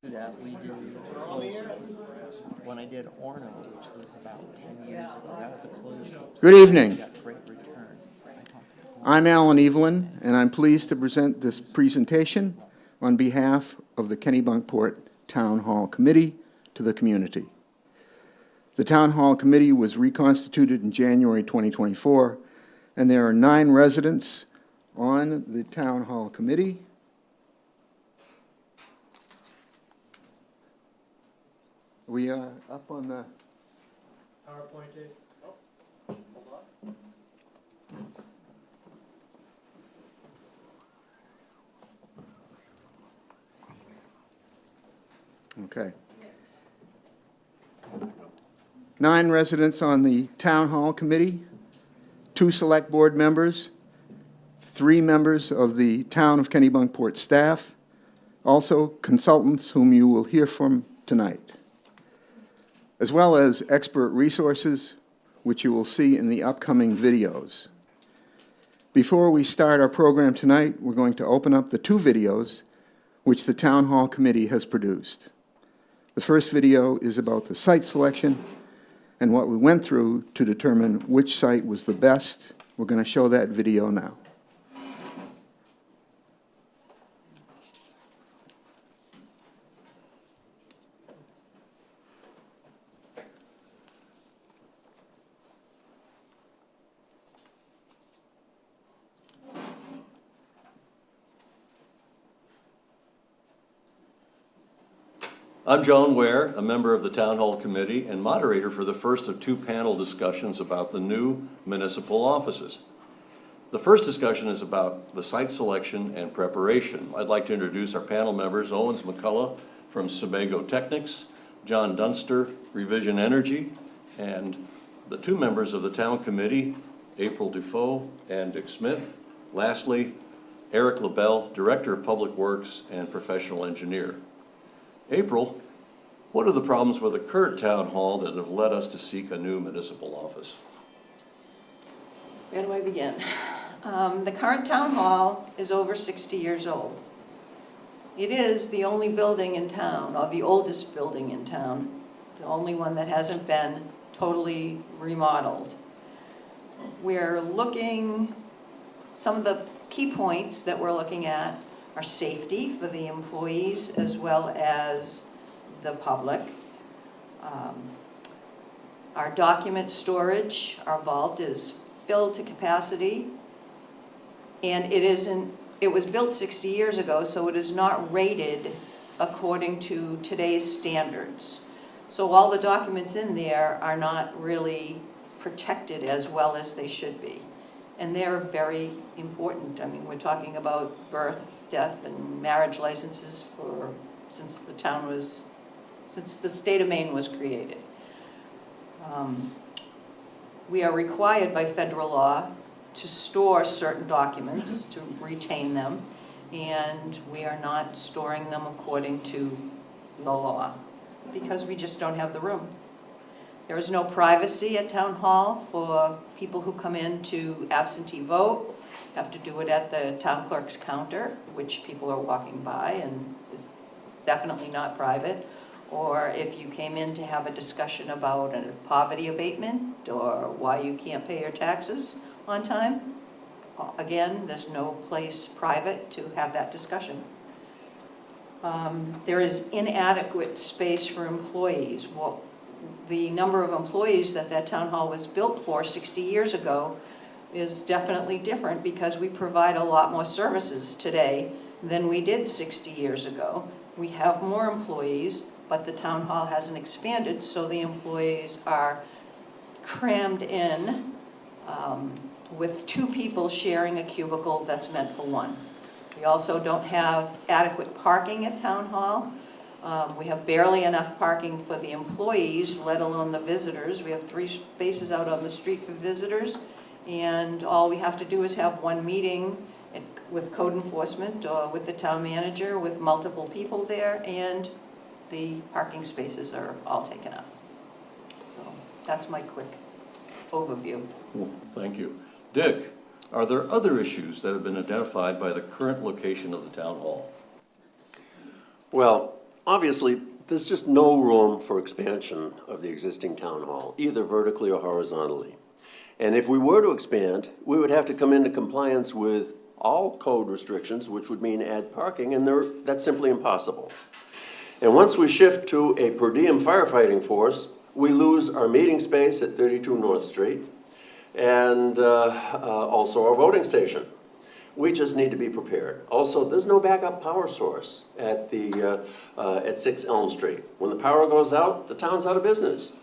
That we did closed when I did Orno, which was about 10 years ago. That was a closed loop. Good evening. Got great returns. I'm Alan Evelyn, and I'm pleased to present this presentation on behalf of the Kennebunkport Town Hall Committee to the community. The Town Hall Committee was reconstituted in January 2024, and there are 9 residents on the Town Hall Committee. We are up on the PowerPoint, Dave? Oh, hold on. Okay. 9 residents on the Town Hall Committee, 2 Select Board members, 3 members of the Town of Kennebunkport staff, also consultants whom you will hear from tonight, as well as expert resources, which you will see in the upcoming videos. Before we start our program tonight, we're going to open up the 2 videos which the Town Hall Committee has produced. The first video is about the site selection and what we went through to determine which site was the best. We're going to show that video now. I'm John Ware, a member of the Town Hall Committee and moderator for the first of 2 panel discussions about the new municipal offices. The first discussion is about the site selection and preparation. I'd like to introduce our panel members: Owens McCullough from Sebago Technics, John Dunster, Revision Energy, and the 2 members of the Town Committee, April Dufault and Dick Smith. Lastly, Eric LaBelle, Director of Public Works and Professional Engineer. April, what are the problems with the current town hall that have led us to seek a new municipal office? Where do I begin? The current town hall is over 60 years old. It is the only building in town, or the oldest building in town, the only one that hasn't been totally remodeled. We're looking, some of the key points that we're looking at are safety for the employees as well as the public. Our document storage, our vault is filled to capacity, and it was built 60 years ago, so it is not rated according to today's standards. So all the documents in there are not really protected as well as they should be. And they're very important. I mean, we're talking about birth, death, and marriage licenses since the state of Maine was created. We are required by federal law to store certain documents, to retain them, and we are not storing them according to the law because we just don't have the room. There is no privacy at Town Hall for people who come in to absentee vote. Have to do it at the town clerk's counter, which people are walking by, and is definitely not private. Or if you came in to have a discussion about a poverty abatement or why you can't pay your taxes on time, again, there's no place private to have that discussion. There is inadequate space for employees. Well, the number of employees that town hall was built for 60 years ago is definitely different because we provide a lot more services today than we did 60 years ago. We have more employees, but the town hall hasn't expanded, so the employees are crammed in with 2 people sharing a cubicle that's meant for 1. We also don't have adequate parking at town hall. We have barely enough parking for the employees, let alone the visitors. We have 3 spaces out on the street for visitors, and all we have to do is have 1 meeting with code enforcement or with the town manager with multiple people there, and the parking spaces are all taken up. So that's my quick overview. Well, thank you. Dick, are there other issues that have been identified by the current location of the town hall? Well, obviously, there's just no room for expansion of the existing town hall, either vertically or horizontally. And if we were to expand, we would have to come into compliance with all code restrictions, which would mean add parking, and that's simply impossible. And once we shift to a per diem firefighting force, we lose our meeting space at 32 North Street and also our voting station. We just need to be prepared. Also, there's no backup power source at 6 Elm Street. When the power goes out, the town's out of business.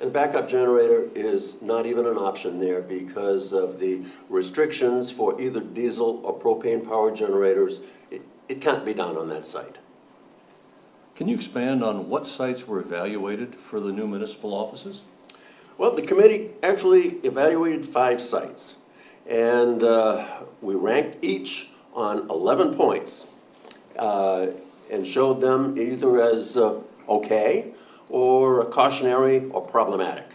And a backup generator is not even an option there because of the restrictions for either diesel or propane power generators. It can't be done on that site. Can you expand on what sites were evaluated for the new municipal offices? Well, the committee actually evaluated 5 sites, and we ranked each on 11 points and showed them either as okay or cautionary or problematic.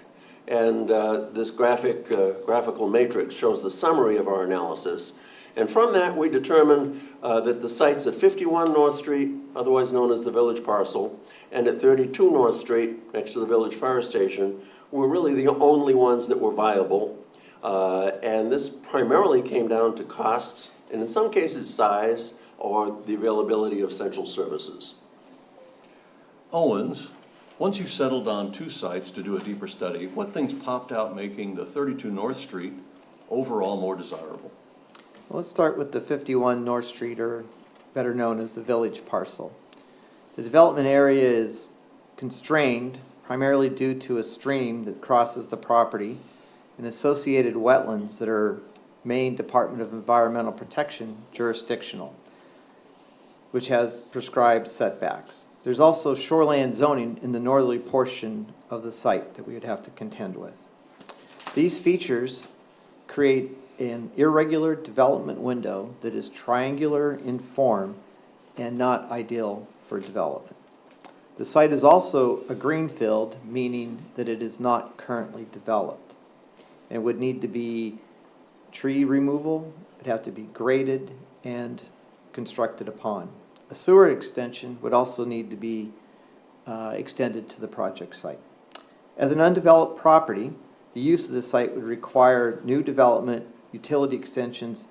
And this graphical matrix shows the summary of our analysis. And from that, we determined that the sites at 51 North Street, otherwise known as the Village Parcel, and at 32 North Street, next to the Village Fire Station, were really the only ones that were viable. And this primarily came down to costs, and in some cases size, or the availability of central services. Owens, once you settled on 2 sites to do a deeper study, what things popped out making the 32 North Street overall more desirable? Well, let's start with the 51 North Street, or better known as the Village Parcel. The development area is constrained primarily due to a stream that crosses the property and associated wetlands that are Maine Department of Environmental Protection jurisdictional, which has prescribed setbacks. There's also shoreland zoning in the northerly portion of the site that we would have to contend with. These features create an irregular development window that is triangular in form and not ideal for development. The site is also a greenfield, meaning that it is not currently developed. It would need to be tree removal, it'd have to be graded and constructed upon. A sewer extension would also need to be extended to the project site. As an undeveloped property, the use of the site would require new development, utility extensions,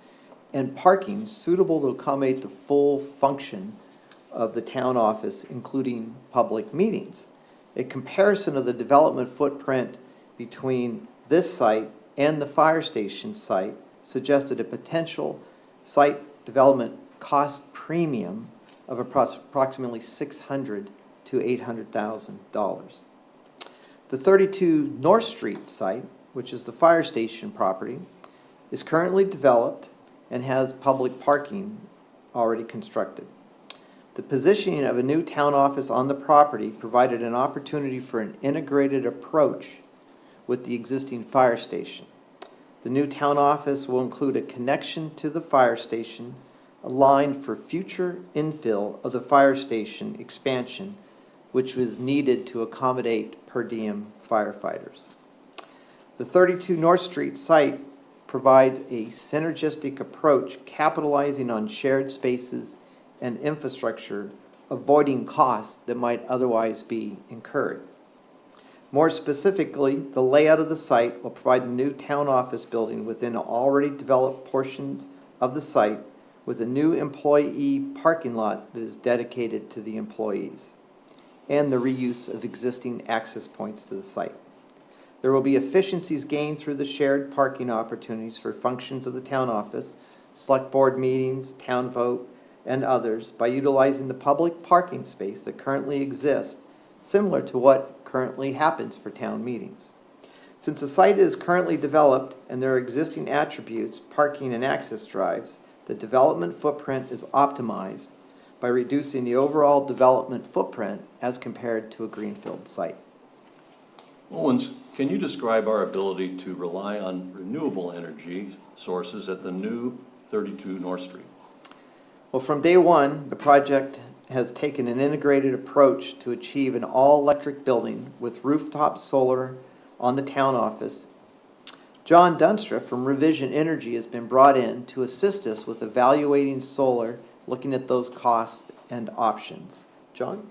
and parking suitable to accommodate the full function of the town office, including public meetings. A comparison of the development footprint between this site and the fire station site suggested a potential site development cost premium of approximately $600,000 to $800,000. The 32 North Street site, which is the fire station property, is currently developed and has public parking already constructed. The positioning of a new town office on the property provided an opportunity for an integrated approach with the existing fire station. The new town office will include a connection to the fire station, a line for future infill of the fire station expansion, which was needed to accommodate per diem firefighters. The 32 North Street site provides a synergistic approach capitalizing on shared spaces and infrastructure, avoiding costs that might otherwise be incurred. More specifically, the layout of the site will provide a new town office building within already developed portions of the site with a new employee parking lot that is dedicated to the employees, and the reuse of existing access points to the site. There will be efficiencies gained through the shared parking opportunities for functions of the town office, select board meetings, town vote, and others by utilizing the public parking space that currently exists, similar to what currently happens for town meetings. Since the site is currently developed and there are existing attributes, parking and access drives, the development footprint is optimized by reducing the overall development footprint as compared to a greenfield site. Owens, can you describe our ability to rely on renewable energy sources at the new 32 North Street? Well, from day one, the project has taken an integrated approach to achieve an all-electric building with rooftop solar on the town office. John Dunstra from Revision Energy has been brought in to assist us with evaluating solar, looking at those costs and options. John?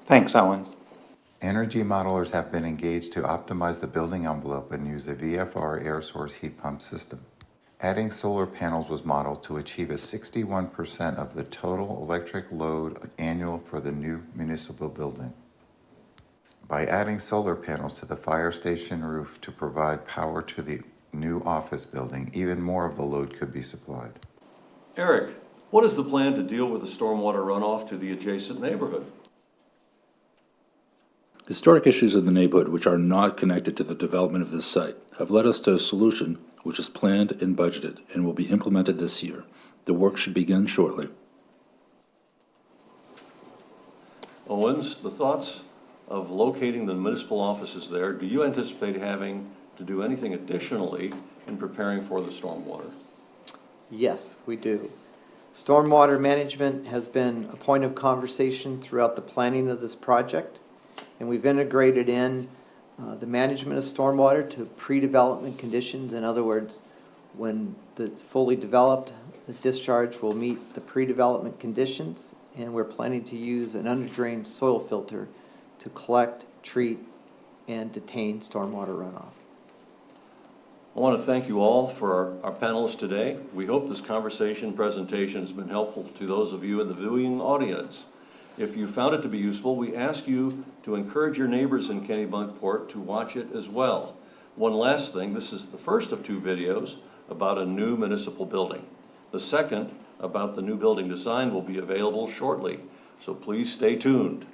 Thanks, Owens. Energy modelers have been engaged to optimize the building envelope and use a VFR air source heat pump system. Adding solar panels was modeled to achieve a 61% of the total electric load annual for the new municipal building. By adding solar panels to the fire station roof to provide power to the new office building, even more of the load could be supplied. Eric, what is the plan to deal with the stormwater runoff to the adjacent neighborhood? Historic issues of the neighborhood which are not connected to the development of this site have led us to a solution which is planned and budgeted and will be implemented this year. The work should begin shortly. Owens, the thoughts of locating the municipal offices there, do you anticipate having to do anything additionally in preparing for the stormwater? Yes, we do. Stormwater management has been a point of conversation throughout the planning of this project, and we've integrated in the management of stormwater to pre-development conditions. In other words, when it's fully developed, the discharge will meet the pre-development conditions, and we're planning to use an under-drain soil filter to collect, treat, and detain stormwater runoff. I want to thank you all for our panelists today. We hope this conversation presentation has been helpful to those of you in the viewing audience. If you found it to be useful, we ask you to encourage your neighbors in Kennebunkport to watch it as well. One last thing, this is the first of 2 videos about a new municipal building. The second, about the new building design, will be available shortly, so please stay tuned.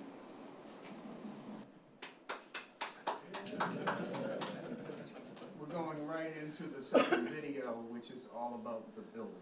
We're going right into the second video, which is all about the building.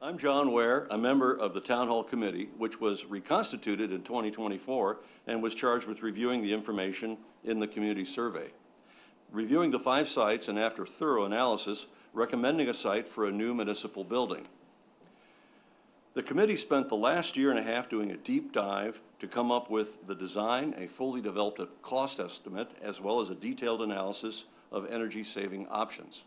I'm John Ware, a member of the Town Hall Committee, which was reconstituted in 2024 and was charged with reviewing the information in the community survey. Reviewing the 5 sites and after thorough analysis, recommending a site for a new municipal building. The committee spent the last year and a half doing a deep dive to come up with the design, a fully developed cost estimate, as well as a detailed analysis of energy-saving options.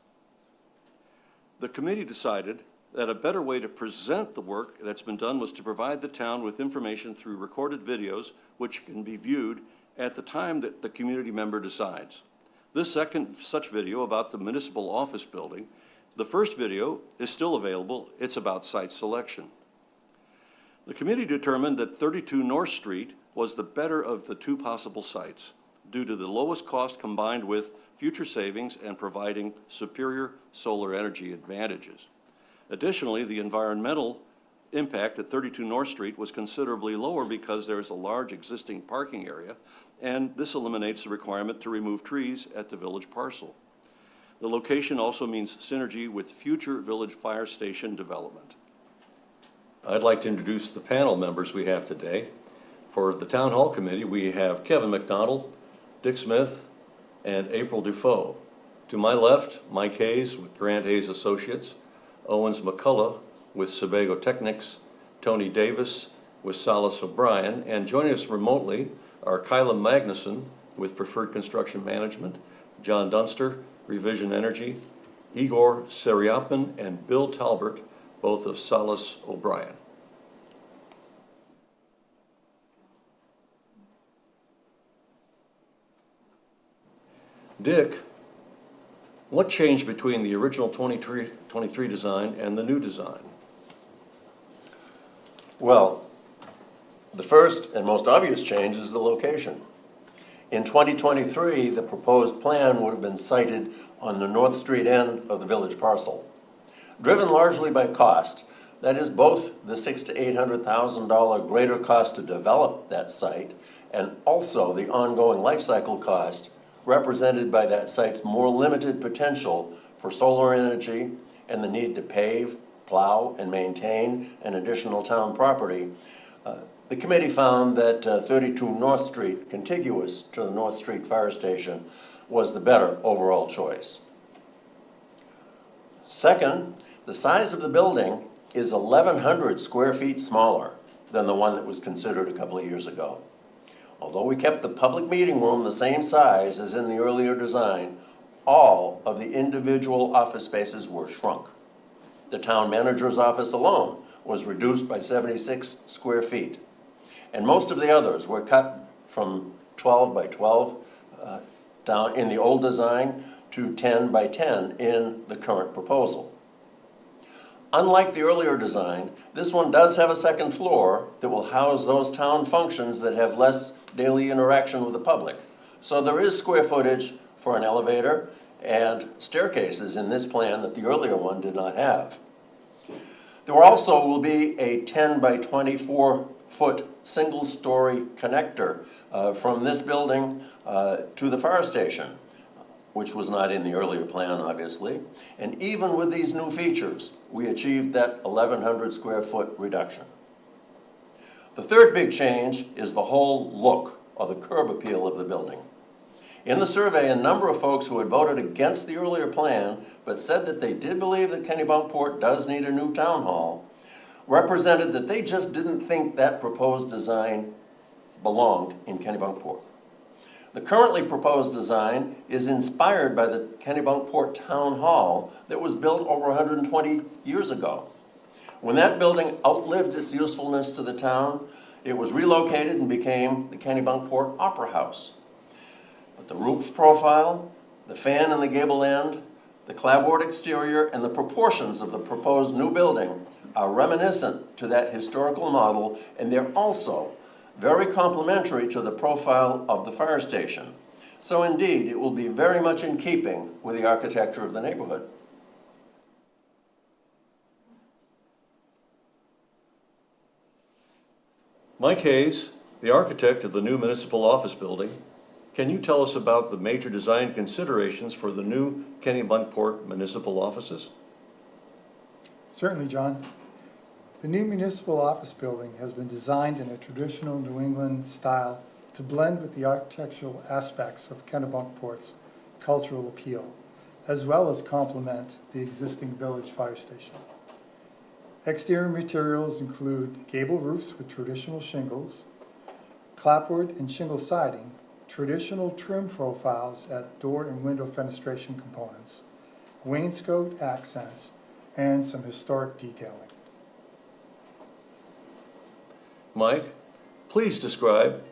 The committee decided that a better way to present the work that's been done was to provide the town with information through recorded videos which can be viewed at the time that the community member decides. This second such video about the municipal office building, the first video is still available. It's about site selection. The committee determined that 32 North Street was the better of the 2 possible sites due to the lowest cost combined with future savings and providing superior solar energy advantages. Additionally, the environmental impact at 32 North Street was considerably lower because there is a large existing parking area, and this eliminates the requirement to remove trees at the village parcel. The location also means synergy with future village fire station development. I'd like to introduce the panel members we have today. For the Town Hall Committee, we have Kevin McDonald, Dick Smith, and April Dufault. To my left, Mike Hayes with Grant Hayes Associates, Owens McCullough with Sebago Technics, Tony Davis with Salas O'Brien, and joining us remotely are Kyla Magnuson with Preferred Construction Management, John Dunster, Revision Energy, Igor Seriapin, and Bill Talbert, both of Salas O'Brien. Dick, what changed between the original 23 design and the new design? Well, the first and most obvious change is the location. In 2023, the proposed plan would have been sited on the North Street end of the village parcel. Driven largely by cost, that is both the $600,000 to $800,000 greater cost to develop that site and also the ongoing life cycle cost represented by that site's more limited potential for solar energy and the need to pave, plow, and maintain an additional town property. The committee found that 32 North Street, contiguous to the North Street Fire Station, was the better overall choice. Second, the size of the building is 1,100 square feet smaller than the one that was considered a couple of years ago. Although we kept the public meeting room the same size as in the earlier design, all of the individual office spaces were shrunk. The town manager's office alone was reduced by 76 square feet. And most of the others were cut from 12 by 12 down in the old design to 10 by 10 in the current proposal. Unlike the earlier design, this one does have a second floor that will house those town functions that have less daily interaction with the public. So there is square footage for an elevator and staircases in this plan that the earlier one did not have. There also will be a 10 by 24-foot single-story connector from this building to the fire station, which was not in the earlier plan, obviously. And even with these new features, we achieved that 1,100 square foot reduction. The third big change is the whole look or the curb appeal of the building. In the survey, a number of folks who had voted against the earlier plan but said that they did believe that Kennebunkport does need a new town hall represented that they just didn't think that proposed design belonged in Kennebunkport. The currently proposed design is inspired by the Kennebunkport Town Hall that was built over 120 years ago. When that building outlived its usefulness to the town, it was relocated and became the Kennebunkport Opera House. But the roof profile, the fan in the gable end, the clapboard exterior, and the proportions of the proposed new building are reminiscent to that historical model, and they're also very complementary to the profile of the fire station. So indeed, it will be very much in keeping with the architecture of the neighborhood. Mike Hayes, the architect of the new municipal office building, can you tell us about the major design considerations for the new Kennebunkport municipal offices? Certainly, John. The new municipal office building has been designed in a traditional New England style to blend with the architectural aspects of Kennebunkport's cultural appeal, as well as complement the existing village fire station. Exterior materials include gable roofs with traditional shingles, clapboard and shingle siding, traditional trim profiles at door and window fenestration components, wainscot accents, and some historic detailing. Mike, please describe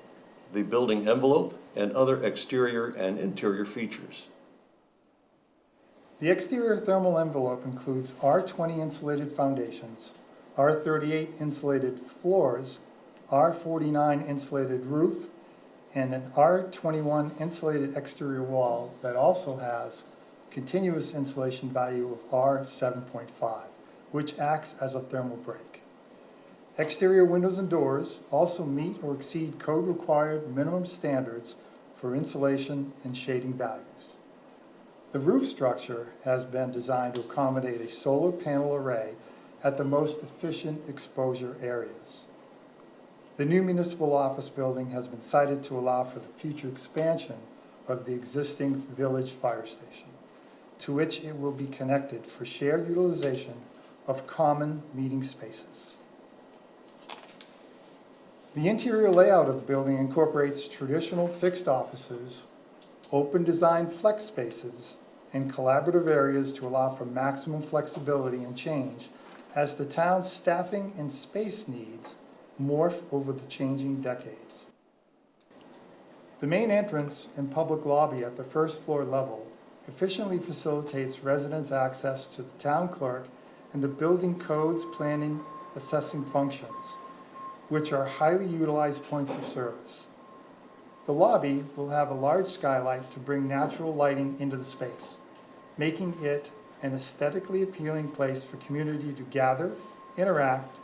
the building envelope and other exterior and interior features. The exterior thermal envelope includes R20 insulated foundations, R38 insulated floors, R49 insulated roof, and an R21 insulated exterior wall that also has continuous insulation value of R7.5, which acts as a thermal break. Exterior windows and doors also meet or exceed code-required minimum standards for insulation and shading values. The roof structure has been designed to accommodate a solar panel array at the most efficient exposure areas. The new municipal office building has been sited to allow for the future expansion of the existing village fire station, to which it will be connected for shared utilization of common meeting spaces. The interior layout of the building incorporates traditional fixed offices, open design flex spaces, and collaborative areas to allow for maximum flexibility and change as the town's staffing and space needs morph over the changing decades. The main entrance and public lobby at the first floor level efficiently facilitates residents' access to the town clerk and the building codes, planning, assessing functions, which are highly utilized points of service. The lobby will have a large skylight to bring natural lighting into the space, making it an aesthetically appealing place for community to gather, interact,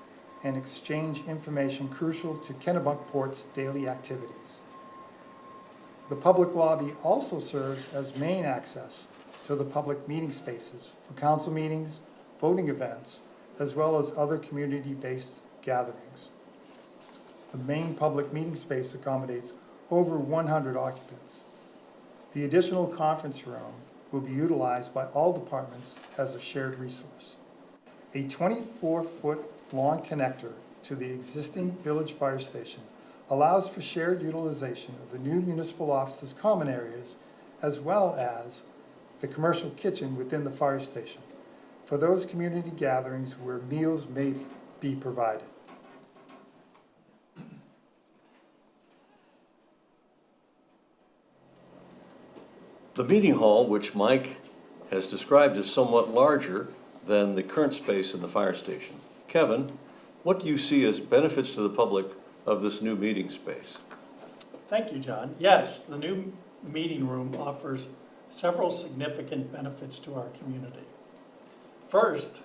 and exchange information crucial to Kennebunkport's daily activities. The public lobby also serves as main access to the public meeting spaces for council meetings, voting events, as well as other community-based gatherings. The main public meeting space accommodates over 100 occupants. The additional conference room will be utilized by all departments as a shared resource. A 24-foot long connector to the existing village fire station allows for shared utilization of the new municipal offices' common areas as well as the commercial kitchen within the fire station for those community gatherings where meals may be provided. The meeting hall, which Mike has described, is somewhat larger than the current space in the fire station. Kevin, what do you see as benefits to the public of this new meeting space? Thank you, John. Yes, the new meeting room offers several significant benefits to our community. First,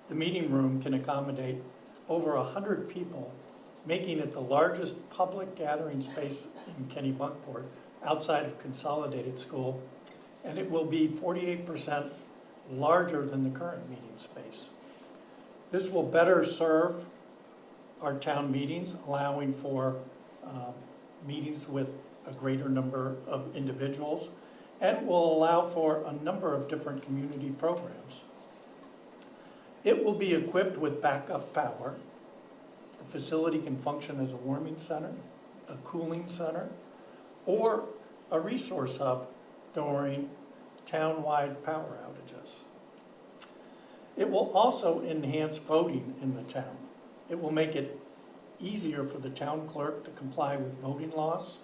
the meeting room can accommodate over 100 people, making it the largest public gathering space in Kennebunkport outside of Consolidated School, and it will be 48% larger than the current meeting space. This will better serve our town meetings, allowing for meetings with a greater number of individuals, and will allow for a number of different community programs. It will be equipped with backup power. The facility can function as a warming center, a cooling center, or a resource hub during town-wide power outages. It will also enhance voting in the town. It will make it easier for the town clerk to comply with voting laws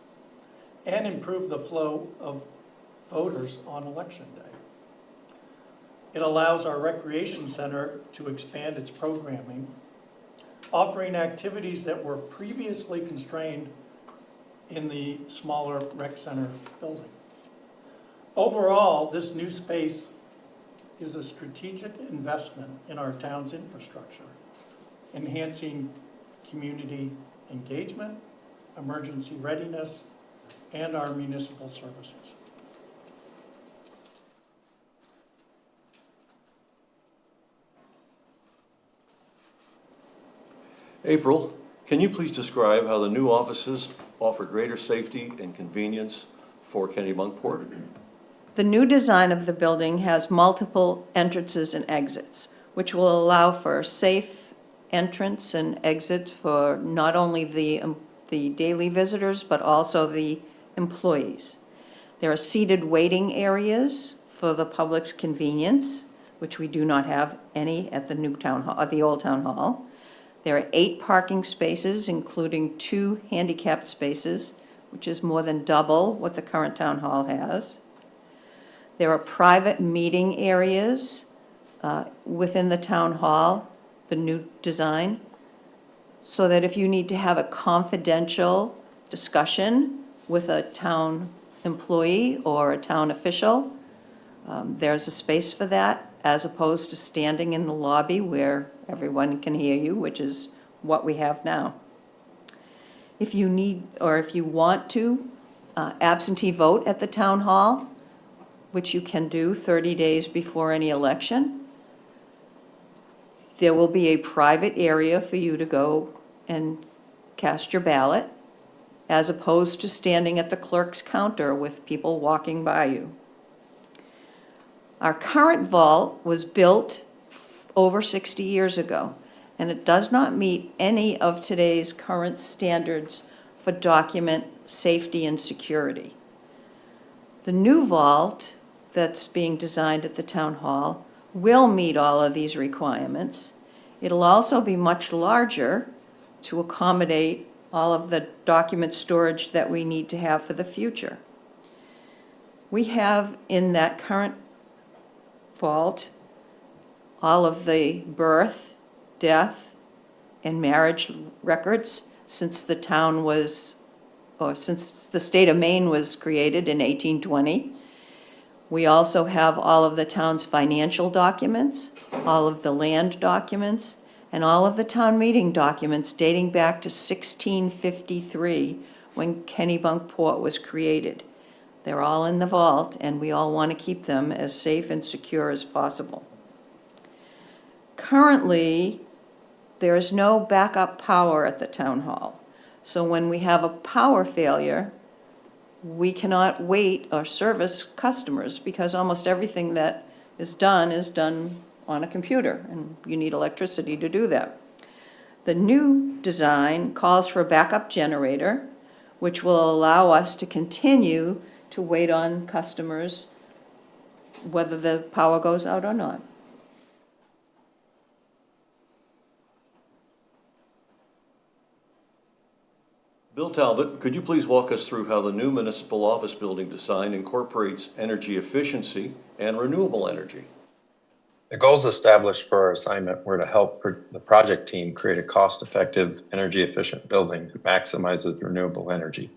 and improve the flow of voters on election day. It allows our recreation center to expand its programming, offering activities that were previously constrained in the smaller rec center building. Overall, this new space is a strategic investment in our town's infrastructure, enhancing community engagement, emergency readiness, and our municipal services. April, can you please describe how the new offices offer greater safety and convenience for Kennebunkport? The new design of the building has multiple entrances and exits, which will allow for safe entrance and exit for not only the daily visitors, but also the employees. There are seated waiting areas for the public's convenience, which we do not have any at the new town hall, at the old town hall. There are 8 parking spaces, including 2 handicapped spaces, which is more than double what the current town hall has. There are private meeting areas within the town hall, the new design, so that if you need to have a confidential discussion with a town employee or a town official, there's a space for that, as opposed to standing in the lobby where everyone can hear you, which is what we have now. If you need, or if you want to, absentee vote at the town hall, which you can do 30 days before any election, there will be a private area for you to go and cast your ballot, as opposed to standing at the clerk's counter with people walking by you. Our current vault was built over 60 years ago, and it does not meet any of today's current standards for document safety and security. The new vault that's being designed at the town hall will meet all of these requirements. It'll also be much larger to accommodate all of the document storage that we need to have for the future. We have in that current vault all of the birth, death, and marriage records since the town was, or since the state of Maine was created in 1820. We also have all of the town's financial documents, all of the land documents, and all of the town meeting documents dating back to 1653, when Kennebunkport was created. They're all in the vault, and we all want to keep them as safe and secure as possible. Currently, there is no backup power at the town hall, So when we have a power failure, we cannot wait or service customers because almost everything that is done on a computer, and you need electricity to do that. The new design calls for a backup generator, which will allow us to continue to wait on customers whether the power goes out or not. Bill Talbot, could you please walk us through how the new municipal office building design incorporates energy efficiency and renewable energy? The goals established for our assignment were to help the project team create a cost-effective, energy-efficient building that maximizes renewable energy.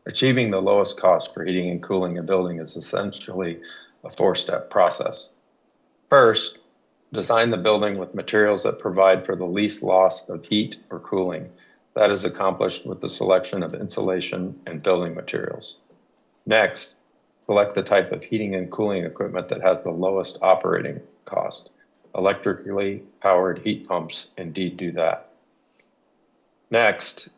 Achieving the lowest cost for heating and cooling a building is essentially a four-step process. First, design the building with materials that provide for the least loss of heat or cooling. That is accomplished with the selection of insulation and building materials. Next, select the type of heating and cooling equipment that has the lowest operating cost. Electrically powered heat pumps indeed do that. Next,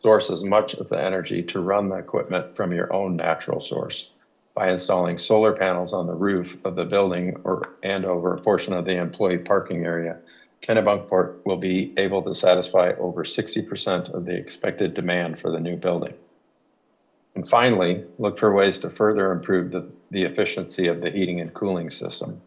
source as much of the energy to run the equipment from your own natural source. By installing solar panels on the roof of the building and over a portion of the employee parking area, Kennebunkport will be able to satisfy over 60% of the expected demand for the new building. And finally, look for ways to further improve the efficiency of the heating and cooling system.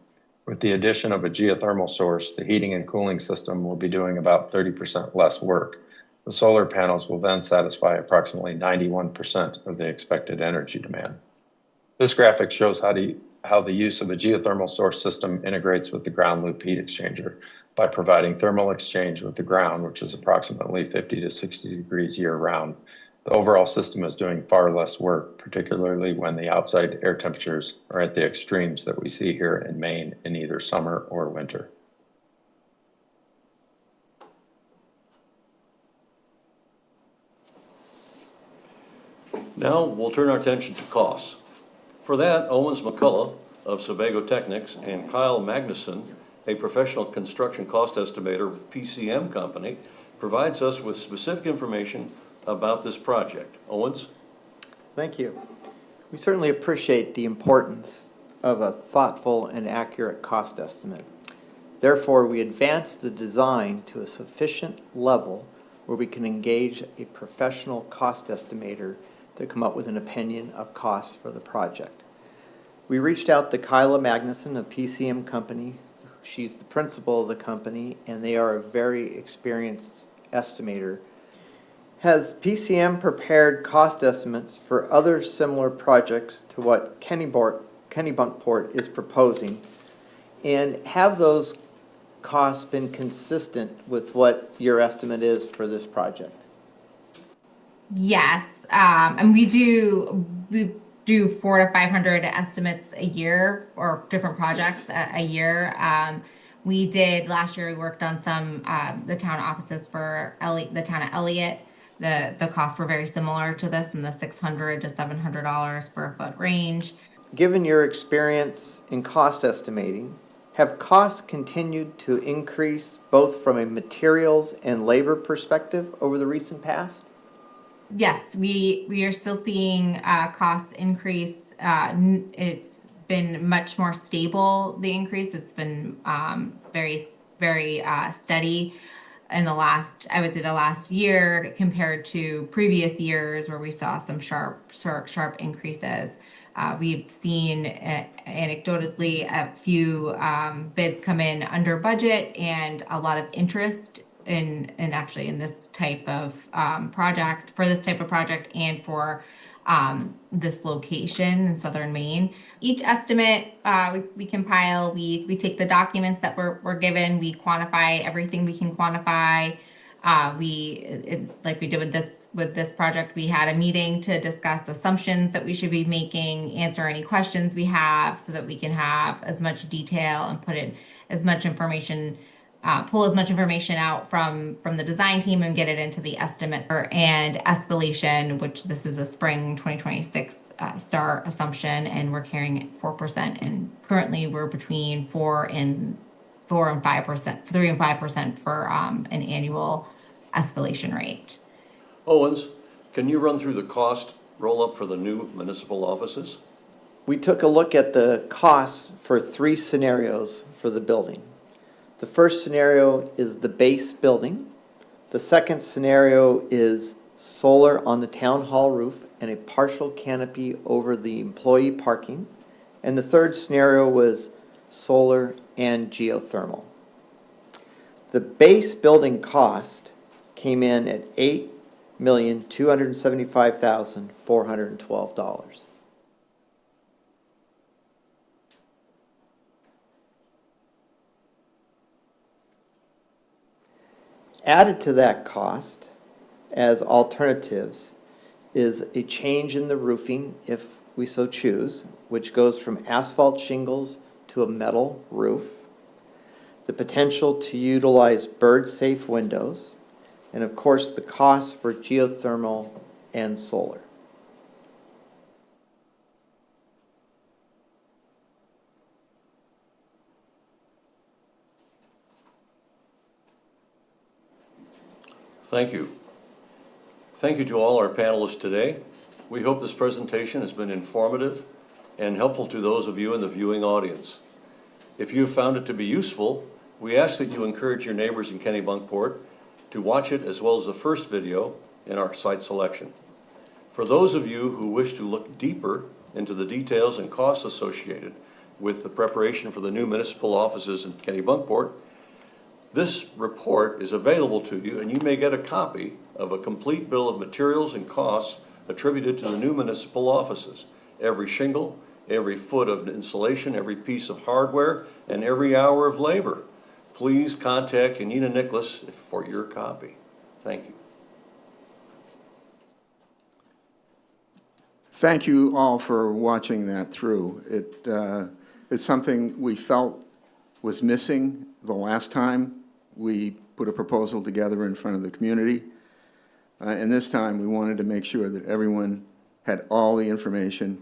With the addition of a geothermal source, the heating and cooling system will be doing about 30% less work. The solar panels will then satisfy approximately 91% of the expected energy demand. This graphic shows how the use of a geothermal source system integrates with the ground loop heat exchanger by providing thermal exchange with the ground, which is approximately 50 to 60 degrees year round. The overall system is doing far less work, particularly when the outside air temperatures are at the extremes that we see here in Maine in either summer or winter. Now we'll turn our attention to costs. For that, Owens McCullough of Sebago Technics and Kyle Magnuson, a professional construction cost estimator with PCM Company, provides us with specific information about this project. Owens? Thank you. We certainly appreciate the importance of a thoughtful and accurate cost estimate. Therefore, we advance the design to a sufficient level where we can engage a professional cost estimator to come up with an opinion of costs for the project. We reached out to Kyla Magnuson of PCM Company. She's the principal of the company, and they are a very experienced estimator. Has PCM prepared cost estimates for other similar projects to what Kennebunkport is proposing? And have those costs been consistent with what your estimate is for this project? Yes, and we do 400 to 500 estimates a year, or different projects a year. We did last year. We worked on some the town offices for the town of Elliott. The costs were very similar to this, in the $600 to $700 per foot range. Given your experience in cost estimating, have costs continued to increase both from a materials and labor perspective over the recent past? Yes, we are still seeing costs increase. It's been much more stable, the increase. It's been very steady in the last, I would say, the last year compared to previous years where we saw some sharp increases. We've seen anecdotally a few bids come in under budget, and a lot of interest in this type of project, and for this location in southern Maine. Each estimate we compile, we take the documents that we're given, we quantify everything we can quantify. Like we did with this project, we had a meeting to discuss assumptions that we should be making, answer any questions we have, so that we can have as much detail and put in as much information, pull as much information out from the design team and get it into the estimates and escalation, which this is a spring 2026 start assumption, and we're carrying at 4%, and currently we're between 4 and 5%, 3 and 5% for an annual escalation rate. Owens, can you run through the cost roll-up for the new municipal offices? We took a look at the costs for 3 scenarios for the building. The first scenario is the base building. The second scenario is solar on the town hall roof and a partial canopy over the employee parking. And the third scenario was solar and geothermal. The base building cost came in at $8,275,412. Added to that cost as alternatives is a change in the roofing, if we so choose, which goes from asphalt shingles to a metal roof, the potential to utilize bird-safe windows, and of course the cost for geothermal and solar. Thank you. Thank you to all our panelists today. We hope this presentation has been informative and helpful to those of you in the viewing audience. If you have found it to be useful, we ask that you encourage your neighbors in Kennebunkport to watch it as well as the first video in our site selection. For those of you who wish to look deeper into the details and costs associated with the preparation for the new municipal offices in Kennebunkport, this report is available to you, and you may get a copy of a complete bill of materials and costs attributed to the new municipal offices. Every shingle, every foot of insulation, every piece of hardware, and every hour of labor. Please contact Yanina Nicholas for your copy. Thank you. Thank you all for watching that through. It's something we felt was missing the last time we put a proposal together in front of the community. And this time we wanted to make sure that everyone had all the information,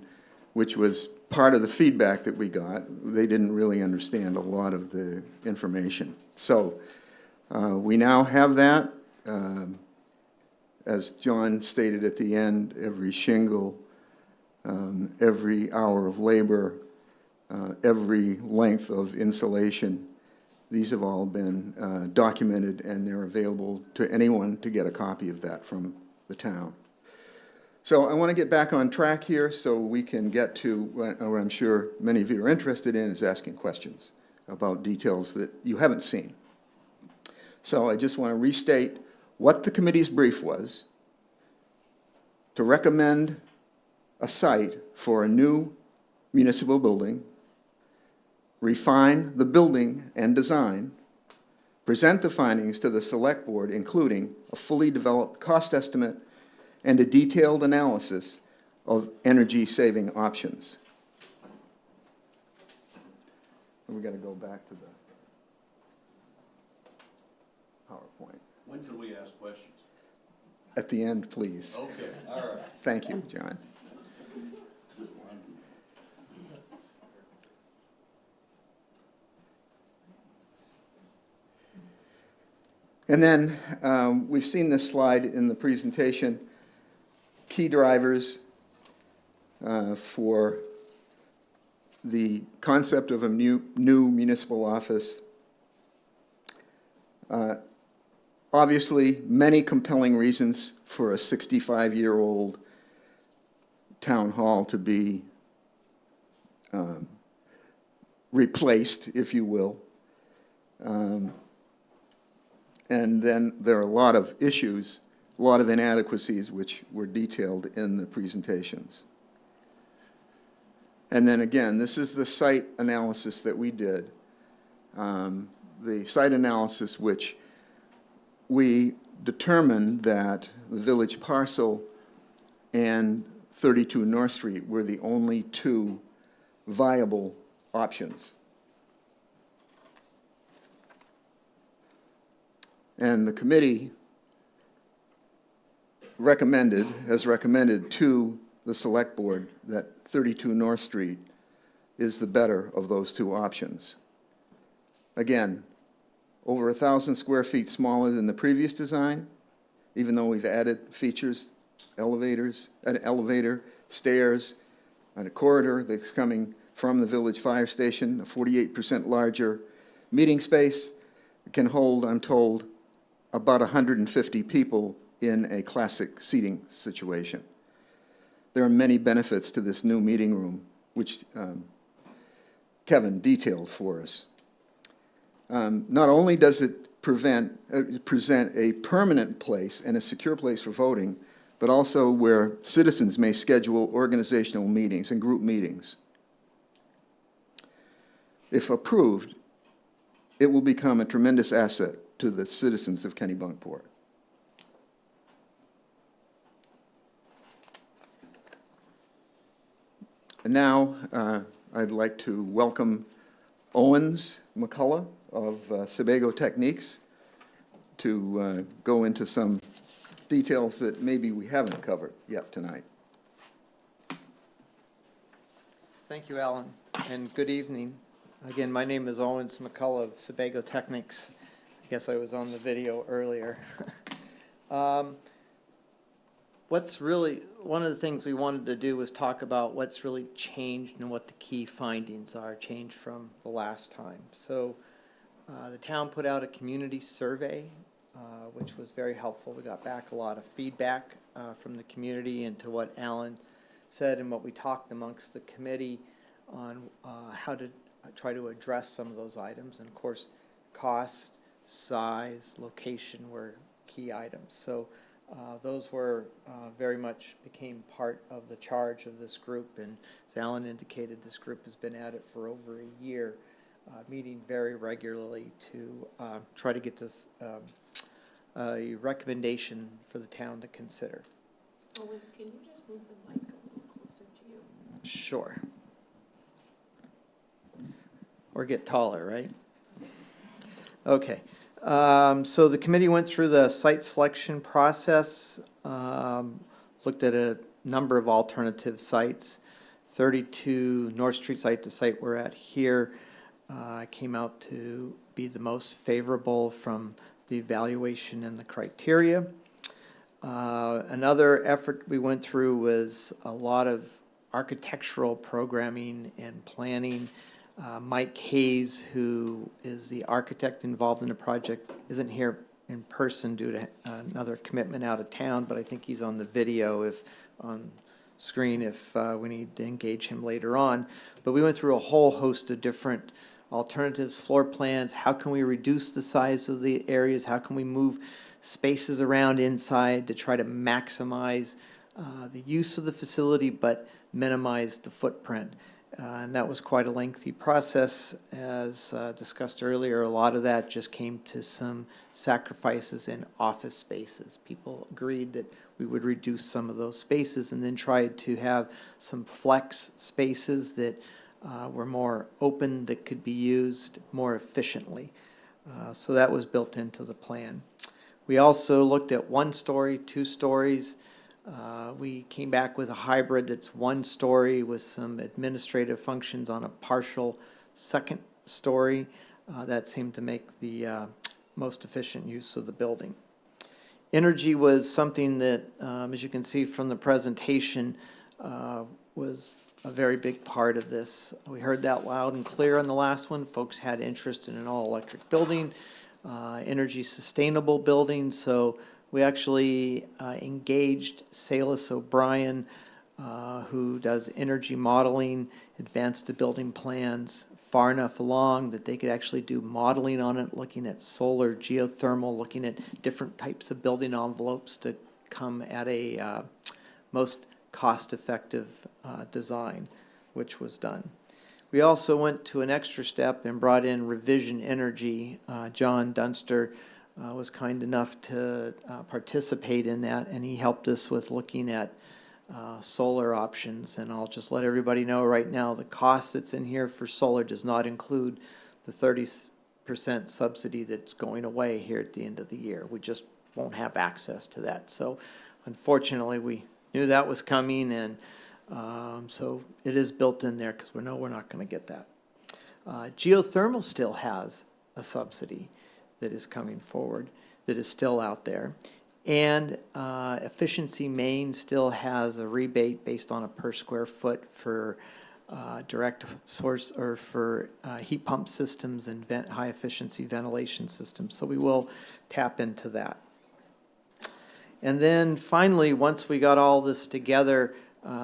which was part of the feedback that we got. They didn't really understand a lot of the information. So we now have that. As John stated at the end, every shingle, every hour of labor, every length of insulation, these have all been documented, and they're available to anyone to get a copy of that from the town. So I want to get back on track here so we can get to what I'm sure many of you are interested in, is asking questions about details that you haven't seen. So I just want to restate what the committee's brief was: to recommend a site for a new municipal building, refine the building and design, present the findings to the select board, including a fully developed cost estimate and a detailed analysis of energy-saving options. And we got to go back to the PowerPoint. When can we ask questions? At the end, please. Okay, all right. Thank you, John. And then we've seen this slide in the presentation. Key drivers for the concept of a new municipal office. Obviously, many compelling reasons for a 65-year-old town hall to be replaced, if you will. And then there are a lot of issues, a lot of inadequacies, which were detailed in the presentations. And then again, this is the site analysis that we did. The site analysis which we determined that the village parcel and 32 North Street were the only two viable options. And the committee has recommended to the select board that 32 North Street is the better of those two options. Again, over 1,000 square feet smaller than the previous design, even though we've added features, elevators, an elevator, stairs, and a corridor that's coming from the village fire station, a 48% larger meeting space. It can hold, I'm told, about 150 people in a classic seating situation. There are many benefits to this new meeting room, which Kevin detailed for us. Not only does it present a permanent place and a secure place for voting, but also where citizens may schedule organizational meetings and group meetings. If approved, it will become a tremendous asset to the citizens of Kennebunkport. And now, I'd like to welcome Owens McCullough of Sebago Techniques to go into some details that maybe we haven't covered yet tonight. Thank you, Alan, and good evening. Again, my name is Owens McCullough of Sebago Techniques. I guess I was on the video earlier. What's really, one of the things we wanted to do was talk about what's really changed and what the key findings are, changed from the last time. So the town put out a community survey, which was very helpful. We got back a lot of feedback from the community into what Alan said and what we talked amongst the committee on how to try to address some of those items. And of course, cost, size, location were key items. So those were very much became part of the charge of this group. And as Alan indicated, this group has been at it for over a year, meeting very regularly to try to get this a recommendation for the town to consider. Owens, can you just move the mic a little closer to you? Sure. Or get taller, right? Okay. So the committee went through the site selection process, looked at a number of alternative sites. 32 North Street site, the site we're at here, came out to be the most favorable from the evaluation and the criteria. Another effort we went through was a lot of architectural programming and planning. Mike Hayes, who is the architect involved in the project, isn't here in person due to another commitment out of town, but I think he's on the video if on screen if we need to engage him later on. But we went through a whole host of different alternatives, floor plans. How can we reduce the size of the areas? How can we move spaces around inside to try to maximize the use of the facility but minimize the footprint? And that was quite a lengthy process. As discussed earlier, a lot of that just came to some sacrifices in office spaces. People agreed that we would reduce some of those spaces and then tried to have some flex spaces that were more open, that could be used more efficiently. So that was built into the plan. We also looked at 1 story, 2 stories. We came back with a hybrid that's 1 story with some administrative functions on a partial 2nd story. That seemed to make the most efficient use of the building. Energy was something that, as you can see from the presentation, was a very big part of this. We heard that loud and clear on the last one. Folks had interest in an all-electric building, energy sustainable building. So we actually engaged Salis O'Brien, who does energy modeling, advanced the building plans far enough along that they could actually do modeling on it, looking at solar, geothermal, looking at different types of building envelopes to come at a most cost-effective design, which was done. We also went to an extra step and brought in Revision Energy. John Dunster was kind enough to participate in that, and he helped us with looking at solar options. And I'll just let everybody know right now, the cost that's in here for solar does not include the 30% subsidy that's going away here at the end of the year. We just won't have access to that. So unfortunately, we knew that was coming, and so it is built in there because we know we're not going to get that. Geothermal still has a subsidy that is coming forward, that is still out there. And Efficiency Maine still has a rebate based on a per square foot for direct source or for heat pump systems and high efficiency ventilation systems. So we will tap into that. And then finally, once we got all this together,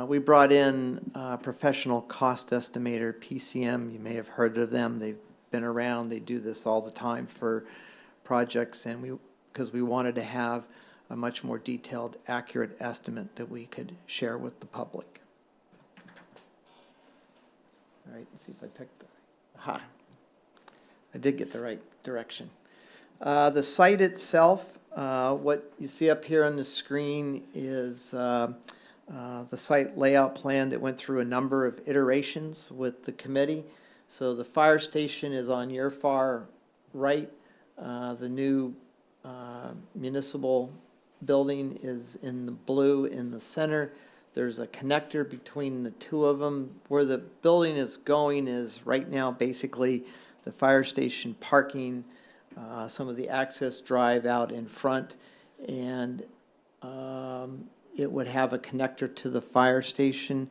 we brought in a professional cost estimator, PCM. You may have heard of them. They've been around. They do this all the time for projects, and because we wanted to have a much more detailed, accurate estimate that we could share with the public. All right, let's see if I picked the, aha. I did get the right direction. The site itself, what you see up here on the screen is the site layout plan that went through a number of iterations with the committee. So the fire station is on your far right. The new municipal building is in the blue in the center. There's a connector between the two of them. Where the building is going is right now basically the fire station parking, some of the access drive out in front, and it would have a connector to the fire station.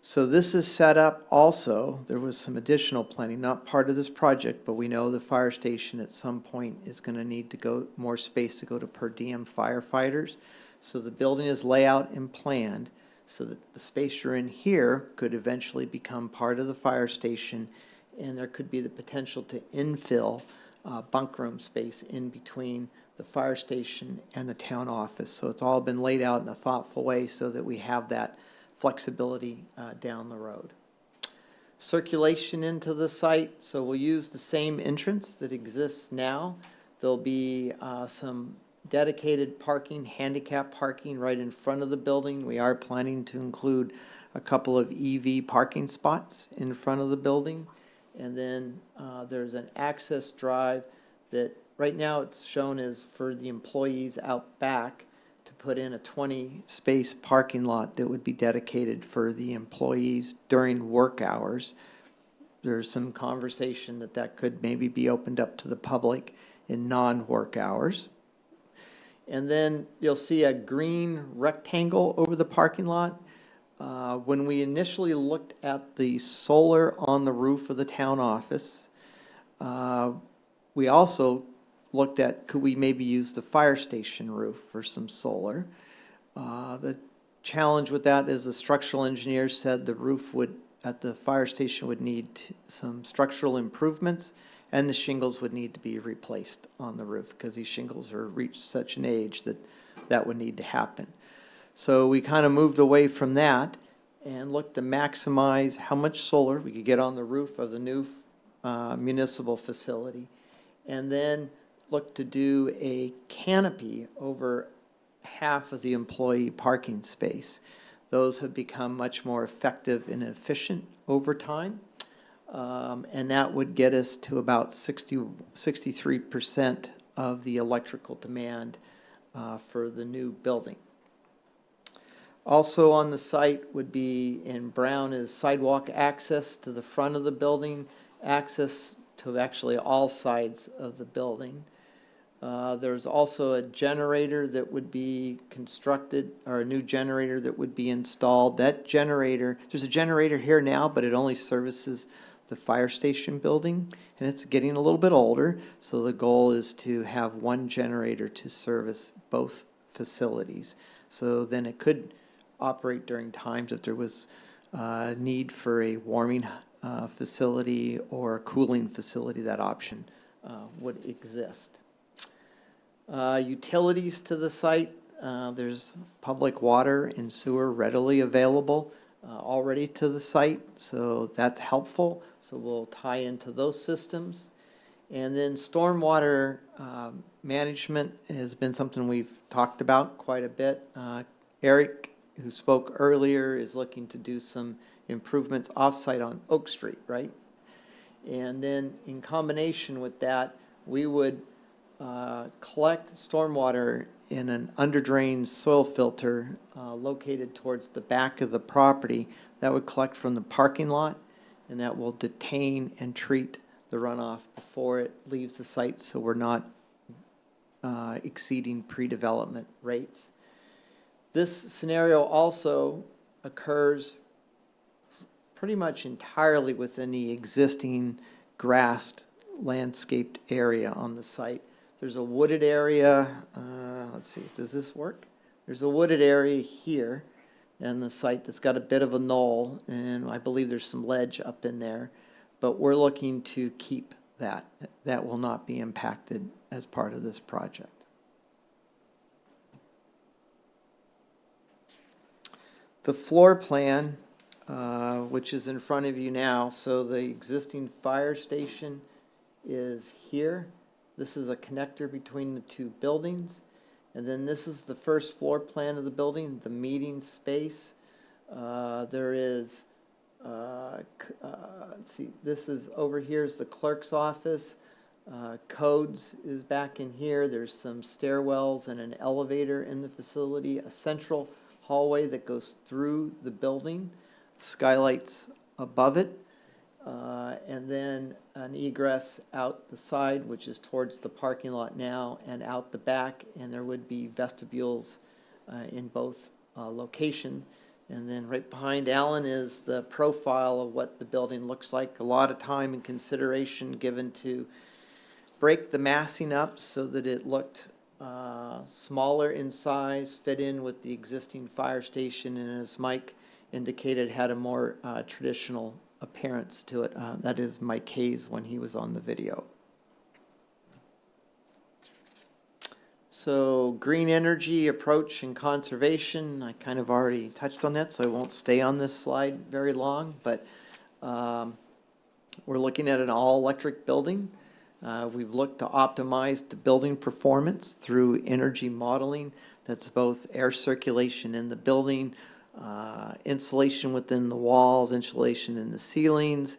So this is set up also, there was some additional planning, not part of this project, but we know the fire station at some point is going to need to go, more space to go to per diem firefighters. So the building is layout and planned so that the space you're in here could eventually become part of the fire station, and there could be the potential to infill bunk room space in between the fire station and the town office. So it's all been laid out in a thoughtful way so that we have that flexibility down the road. Circulation into the site, so we'll use the same entrance that exists now. There'll be some dedicated parking, handicap parking right in front of the building. We are planning to include a couple of EV parking spots in front of the building. And then there's an access drive that right now it's shown as for the employees out back to put in a 20-space parking lot that would be dedicated for the employees during work hours. There's some conversation that that could maybe be opened up to the public in non-work hours. And then you'll see a green rectangle over the parking lot. When we initially looked at the solar on the roof of the town office, we also looked at could we maybe use the fire station roof for some solar. The challenge with that is the structural engineers said the roof would at the fire station would need some structural improvements, and the shingles would need to be replaced on the roof because these shingles are reached such an age that that would need to happen. So we kind of moved away from that and looked to maximize how much solar we could get on the roof of the new municipal facility, and then look to do a canopy over half of the employee parking space. Those have become much more effective and efficient over time, and that would get us to about 63% of the electrical demand for the new building. Also on the site would be in brown is sidewalk access to the front of the building, access to actually all sides of the building. There's also a generator that would be constructed, or a new generator that would be installed. That generator, there's a generator here now, but it only services the fire station building, and it's getting a little bit older, so the goal is to have one generator to service both facilities. So then it could operate during times if there was need for a warming facility or a cooling facility, that option would exist. Utilities to the site, there's public water and sewer readily available already to the site, so that's helpful. So we'll tie into those systems. And then stormwater management has been something we've talked about quite a bit. Eric, who spoke earlier, is looking to do some improvements off-site on Oak Street, right? And then in combination with that, we would collect stormwater in an under-drained soil filter located towards the back of the property that would collect from the parking lot, and that will detain and treat the runoff before it leaves the site, so we're not exceeding pre-development rates. This scenario also occurs pretty much entirely within the existing grassed landscaped area on the site. There's a wooded area, let's see, does this work? There's a wooded area here and the site that's got a bit of a knoll, and I believe there's some ledge up in there, but we're looking to keep that. That will not be impacted as part of this project. The floor plan, which is in front of you now, so the existing fire station is here. This is a connector between the two buildings. And then this is the first floor plan of the building, the meeting space. There is, let's see, this is over here is the clerk's office. Codes is back in here. There's some stairwells and an elevator in the facility, a central hallway that goes through the building, skylights above it, and then an egress out the side, which is towards the parking lot now, and out the back, and there would be vestibules in both locations. And then right behind Alan is the profile of what the building looks like. A lot of time and consideration given to break the massing up so that it looked smaller in size, fit in with the existing fire station, and as Mike indicated, had a more traditional appearance to it. That is Mike Hayes when he was on the video. So green energy approach and conservation, I kind of already touched on that, so I won't stay on this slide very long, but we're looking at an all-electric building. We've looked to optimize the building performance through energy modeling. That's both air circulation in the building, insulation within the walls, insulation in the ceilings.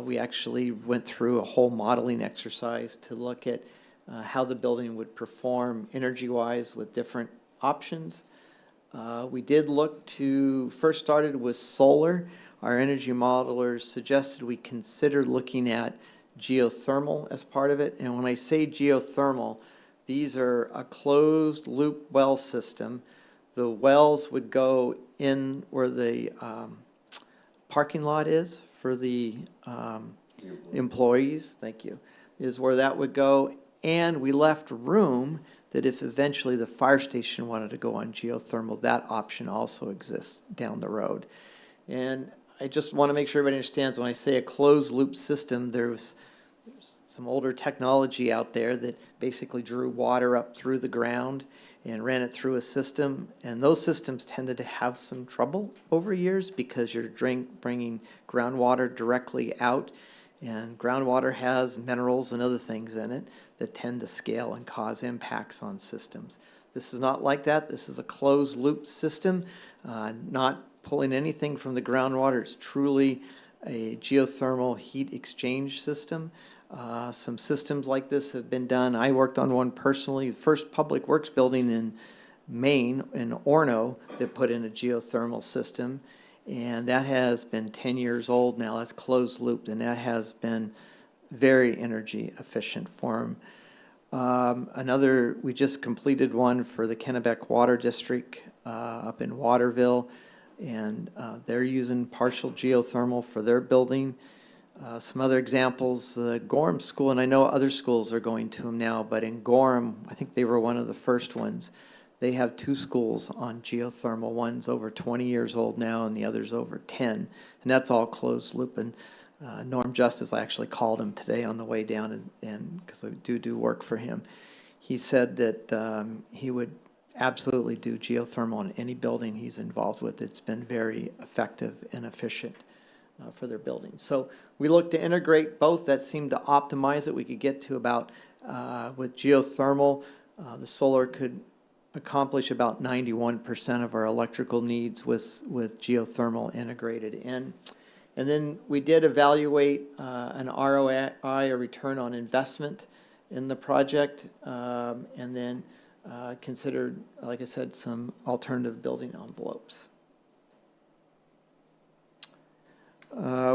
We actually went through a whole modeling exercise to look at how the building would perform energy-wise with different options. We did look to, first started with solar. Our energy modelers suggested we consider looking at geothermal as part of it. And when I say geothermal, these are a closed loop well system. The wells would go in where the parking lot is for the employees, thank you, is where that would go. And we left room that if eventually the fire station wanted to go on geothermal, that option also exists down the road. And I just want to make sure everybody understands when I say a closed loop system, there's some older technology out there that basically drew water up through the ground and ran it through a system. And those systems tended to have some trouble over years because you're bringing groundwater directly out. And groundwater has minerals and other things in it that tend to scale and cause impacts on systems. This is not like that. This is a closed loop system, not pulling anything from the groundwater. It's truly a geothermal heat exchange system. Some systems like this have been done. I worked on one personally, the first public works building in Maine, in Orono, that put in a geothermal system. And that has been 10 years old now. That's closed loop, and that has been very energy efficient for them. We just completed one for the Kennebunkport Water District up in Waterville, and they're using partial geothermal for their building. Some other examples, the Gorham School, and I know other schools are going to them now, but in Gorham, I think they were one of the first ones. They have 2 schools on geothermal. One's over 20 years old now, and the other's over 10. And that's all closed loop. And Norm Justice, I actually called him today on the way down, and because I do work for him. He said that he would absolutely do geothermal on any building he's involved with. It's been very effective and efficient for their building. So we look to integrate both. That seemed to optimize it. We could get to about, with geothermal, the solar could accomplish about 91% of our electrical needs with geothermal integrated in. And then we did evaluate an ROI, a return on investment, in the project, and then considered, like I said, some alternative building envelopes.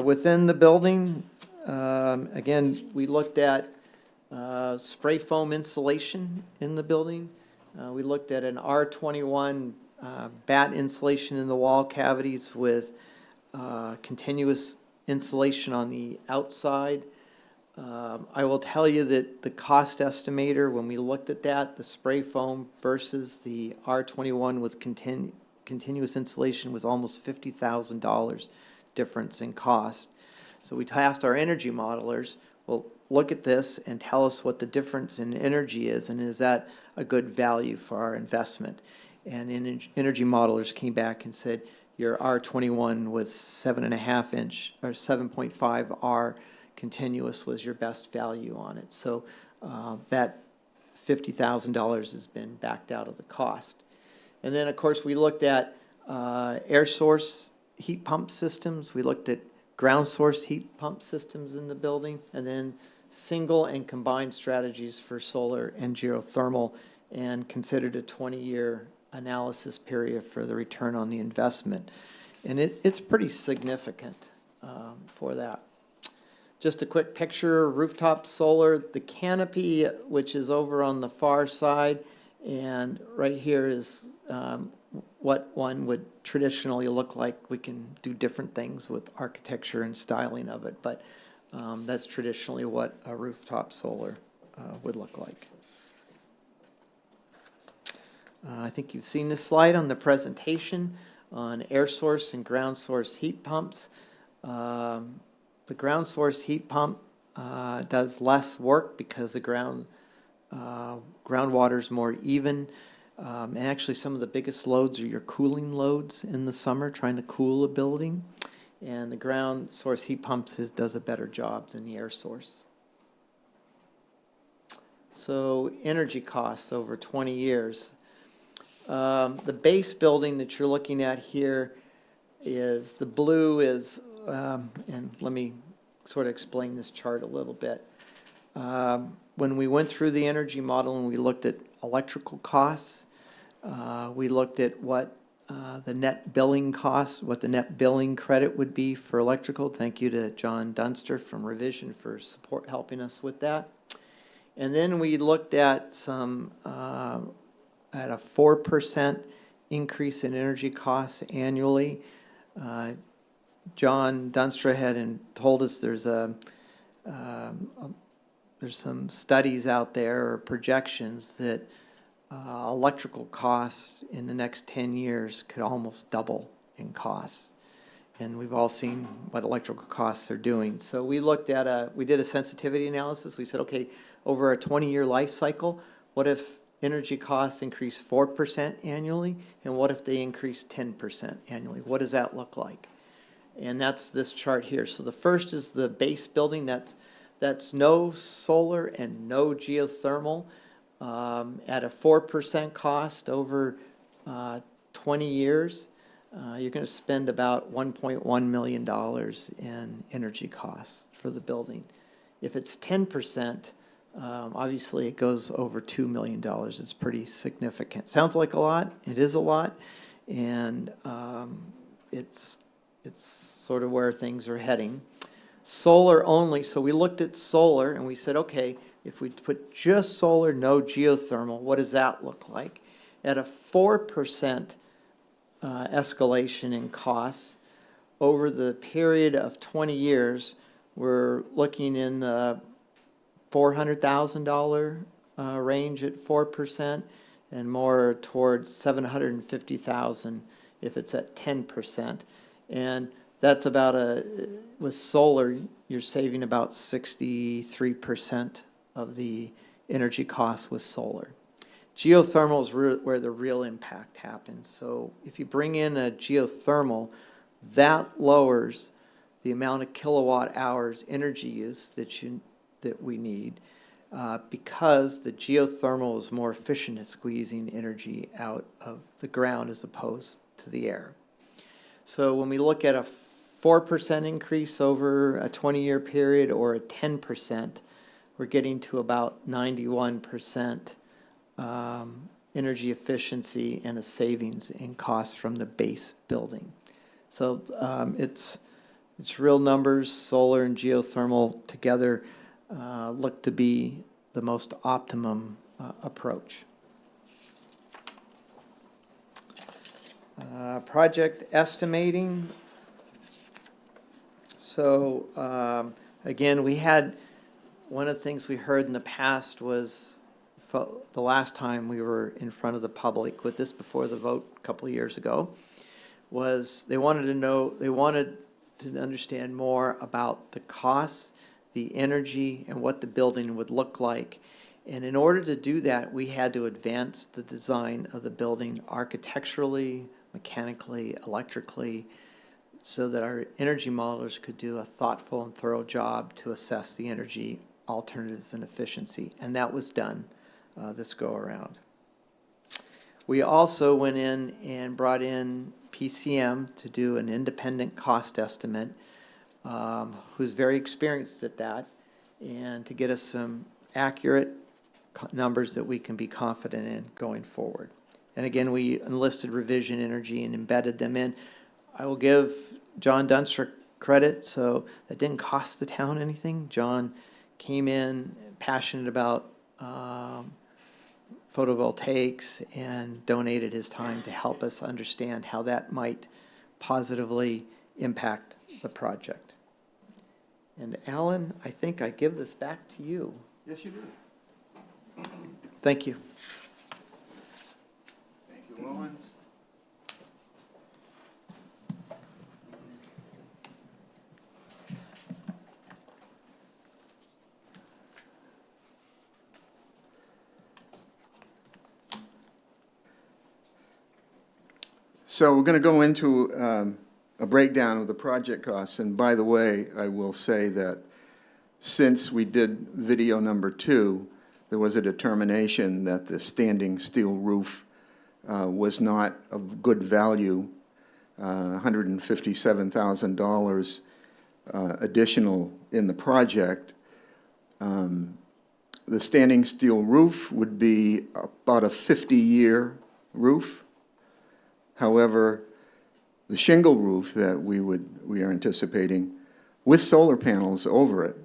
Within the building, again, we looked at spray foam insulation in the building. We looked at an R21 bat insulation in the wall cavities with continuous insulation on the outside. I will tell you that the cost estimator, when we looked at that, the spray foam versus the R21 with continuous insulation was almost $50,000 difference in cost. So we tasked our energy modelers, well, look at this and tell us what the difference in energy is, and is that a good value for our investment? And energy modelers came back and said, your R21 was 7.5 inch or 7.5 R continuous was your best value on it. So that $50,000 has been backed out of the cost. And then, of course, we looked at air source heat pump systems. We looked at ground source heat pump systems in the building, and then single and combined strategies for solar and geothermal, and considered a 20-year analysis period for the return on the investment. And it's pretty significant for that. Just a quick picture, rooftop solar, the canopy, which is over on the far side, and right here is what one would traditionally look like. We can do different things with architecture and styling of it, but that's traditionally what a rooftop solar would look like. I think you've seen this slide on the presentation on air source and ground source heat pumps. The ground source heat pump does less work because the groundwater is more even. And actually some of the biggest loads are your cooling loads in the summer, trying to cool a building. And the ground source heat pumps does a better job than the air source. So energy costs over 20 years. The base building that you're looking at here is, the blue is, and let me sort of explain this chart a little bit. When we went through the energy model and we looked at electrical costs, we looked at what the net billing costs, what the net billing credit would be for electrical. Thank you to John Dunster from Revision for helping us with that. And then we looked at some at a 4% increase in energy costs annually. John Dunstra had told us there's some studies out there or projections that electrical costs in the next 10 years could almost double in costs. And we've all seen what electrical costs are doing. So we looked at we did a sensitivity analysis. We said, okay, over a 20-year life cycle, what if energy costs increase 4% annually? And what if they increase 10% annually? What does that look like? And that's this chart here. So the first is the base building. That's no solar and no geothermal at a 4% cost over 20 years. You're going to spend about $1.1 million in energy costs for the building. If it's 10%, obviously it goes over $2 million. It's pretty significant. Sounds like a lot. It is a lot. And it's sort of where things are heading. Solar only. So we looked at solar and we said, okay, if we put just solar, no geothermal, what does that look like? At a 4% escalation in costs over the period of 20 years, we're looking in the $400,000 range at 4%, and more towards $750,000 if it's at 10%. And that's about with solar, you're saving about 63% of the energy costs with solar. Geothermal is where the real impact happens. So if you bring in a geothermal, that lowers the amount of kilowatt hours energy use that we need because the geothermal is more efficient at squeezing energy out of the ground as opposed to the air. So when we look at a 4% increase over a 20-year period or a 10%, we're getting to about 91% energy efficiency and a savings in costs from the base building. So it's real numbers. Solar and geothermal together look to be the most optimum approach. Project estimating. So again, we had, one of the things we heard in the past was the last time we were in front of the public with this before the vote a couple of years ago, was they wanted to understand more about the costs, the energy, and what the building would look like. And in order to do that, we had to advance the design of the building architecturally, mechanically, electrically, so that our energy modelers could do a thoughtful and thorough job to assess the energy alternatives and efficiency. And that was done this go around. We also went in and brought in PCM to do an independent cost estimate, who's very experienced at that, and to get us some accurate numbers that we can be confident in going forward. And again, we enlisted Revision Energy and embedded them in. I will give John Dunster credit, so that didn't cost the town anything. John came in passionate about photovoltaics and donated his time to help us understand how that might positively impact the project. And Alan, I think I give this back to you. Yes, you do. Thank you. Thank you, Owens. So we're going to go into a breakdown of the project costs. And by the way, I will say that since we did video number 2, there was a determination that the standing steel roof was not of good value, $157,000 additional in the project. The standing steel roof would be about a 50-year roof. However, the shingle roof that we are anticipating with solar panels over it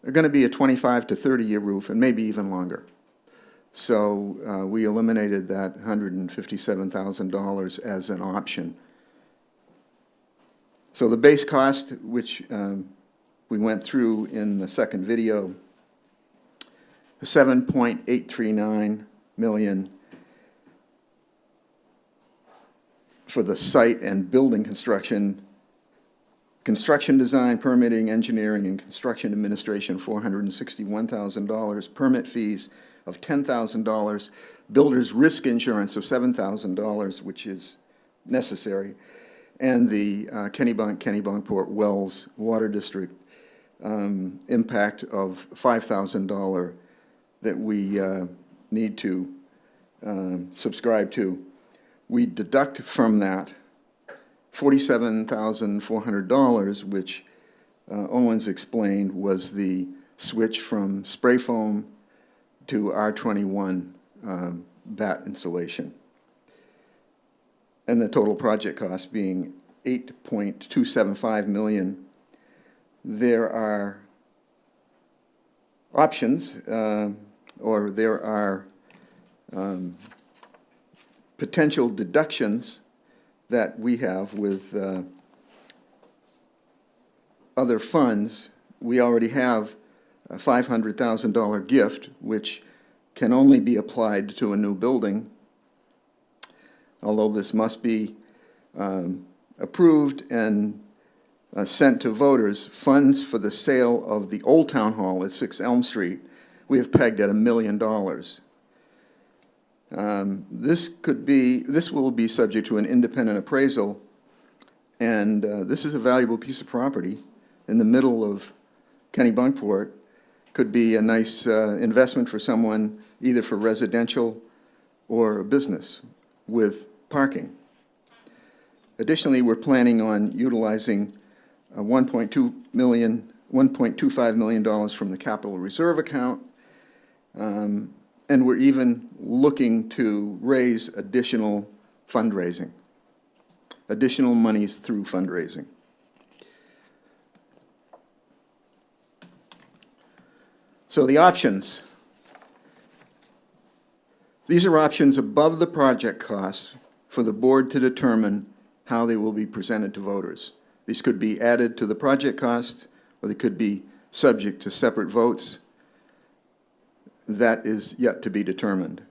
are going to be a 25 to 30-year roof and maybe even longer. So we eliminated that $157,000 as an option. So the base cost, which we went through in the second video, $7.839 million for the site and building construction, construction design, permitting, engineering, and construction administration, $461,000, permit fees of $10,000, builder's risk insurance of $7,000, which is necessary, and the Kennebunkport Wells Water District impact of $5,000 that we need to subscribe to. We deduct from that $47,400, which Owens explained was the switch from spray foam to R21 bat insulation. And the total project cost being $8.275 million. There are options, or there are potential deductions that we have with other funds. We already have a $500,000 gift, which can only be applied to a new building, although this must be approved and sent to voters. Funds for the sale of the old town hall at 6 Elm Street, we have pegged at $1 million. This will be subject to an independent appraisal, and this is a valuable piece of property in the middle of Kennebunkport. Could be a nice investment for someone, either for residential or a business with parking. Additionally, we're planning on utilizing $1.25 million from the capital reserve account. And we're even looking to raise additional fundraising, additional monies through fundraising. So the options. These are options above the project costs for the board to determine how they will be presented to voters. These could be added to the project cost, or they could be subject to separate votes. That is yet to be determined.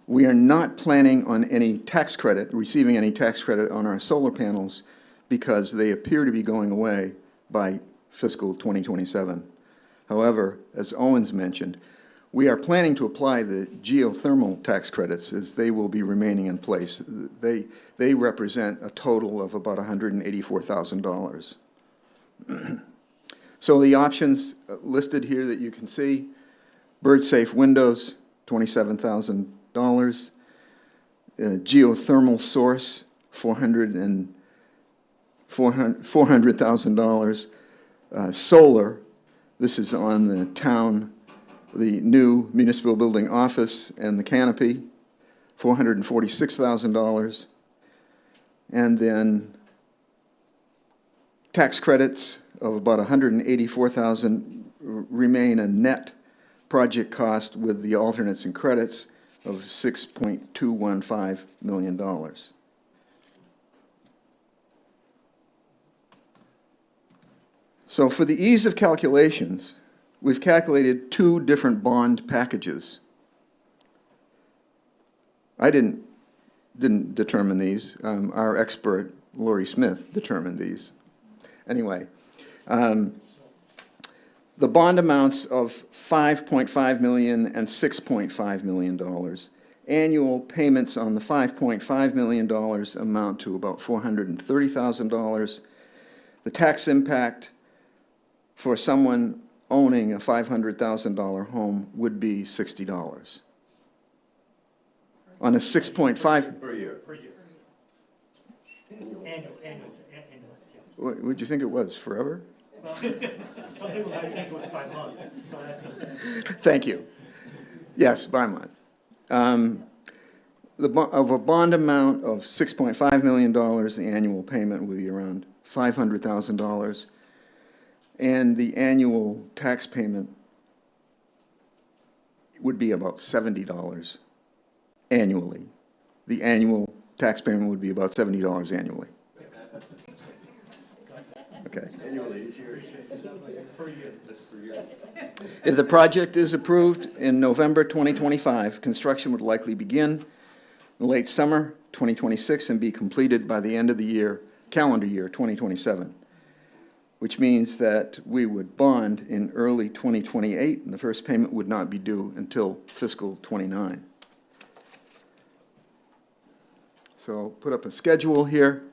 We are not planning on any tax credit, receiving any tax credit on our solar panels because they appear to be going away by fiscal 2027. However, as Owens mentioned, we are planning to apply the geothermal tax credits as they will be remaining in place. They represent a total of about $184,000. So the options listed here that you can see: bird-safe windows, $27,000. Geothermal source, $400,000. Solar, this is on the town, the new municipal building office and the canopy, $446,000. And then tax credits of about $184,000 remain a net project cost with the alternates and credits of $6.215 million. So for the ease of calculations, we've calculated two different bond packages. I didn't determine these. Our expert, Lori Smith, determined these. Anyway, the bond amounts of $5.5 million and $6.5 million. Annual payments on the $5.5 million amount to about $430,000. The tax impact for someone owning a $500,000 home would be $60. On a 6.5... Per year. What would you think it was, forever? Some people might think it was by month, so that's Thank you. Yes, by month. Of a bond amount of $6.5 million, the annual payment would be around $500,000, and the annual tax payment would be about $70 annually. The annual tax payment would be about $70 annually. Okay. Annually, each year. If the project is approved in November 2025, construction would likely begin in late summer 2026 and be completed by the end of the year, calendar year 2027, which means that we would bond in early 2028, and the first payment would not be due until fiscal 29. So I'll put up a schedule here.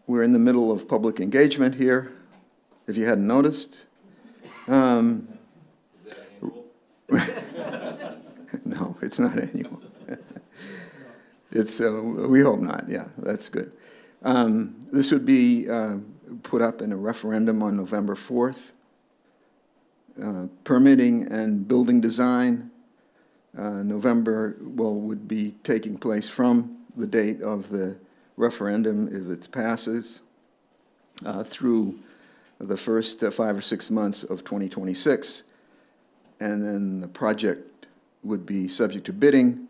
We're in the middle of public engagement here, if you hadn't noticed. No, it's not annual. It's, we hope not, yeah, that's good. This would be put up in a referendum on November 4th. Permitting and building design, would be taking place from the date of the referendum, if it passes, through the first 5 or 6 months of 2026. And then the project would be subject to bidding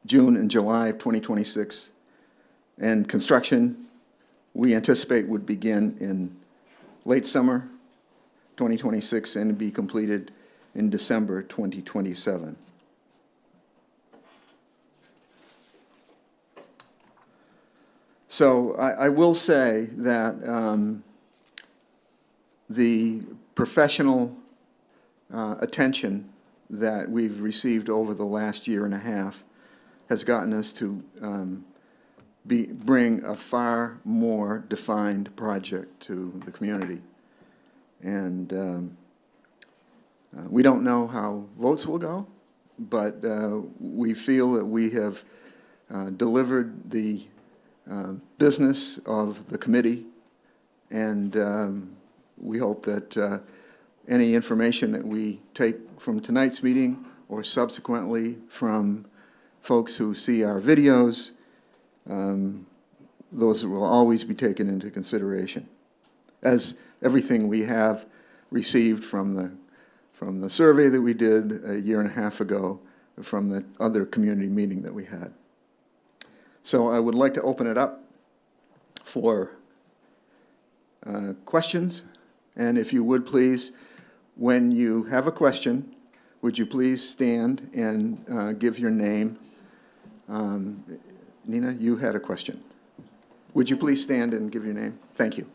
June and July of 2026. And construction, we anticipate, would begin in late summer 2026 and be completed in December 2027. So I will say that the professional attention that we've received over the last year and a half has gotten us to bring a far more defined project to the community. And we don't know how votes will go, but we feel that we have delivered the business of the committee, and we hope that any information that we take from tonight's meeting or subsequently from folks who see our videos, those will always be taken into consideration. as everything we have received from the survey that we did a year and a half ago, from the other community meeting that we had. So I would like to open it up for questions. And if you would please, when you have a question, would you please stand and give your name? Nina, you had a question. Would you please stand and give your name? Thank you.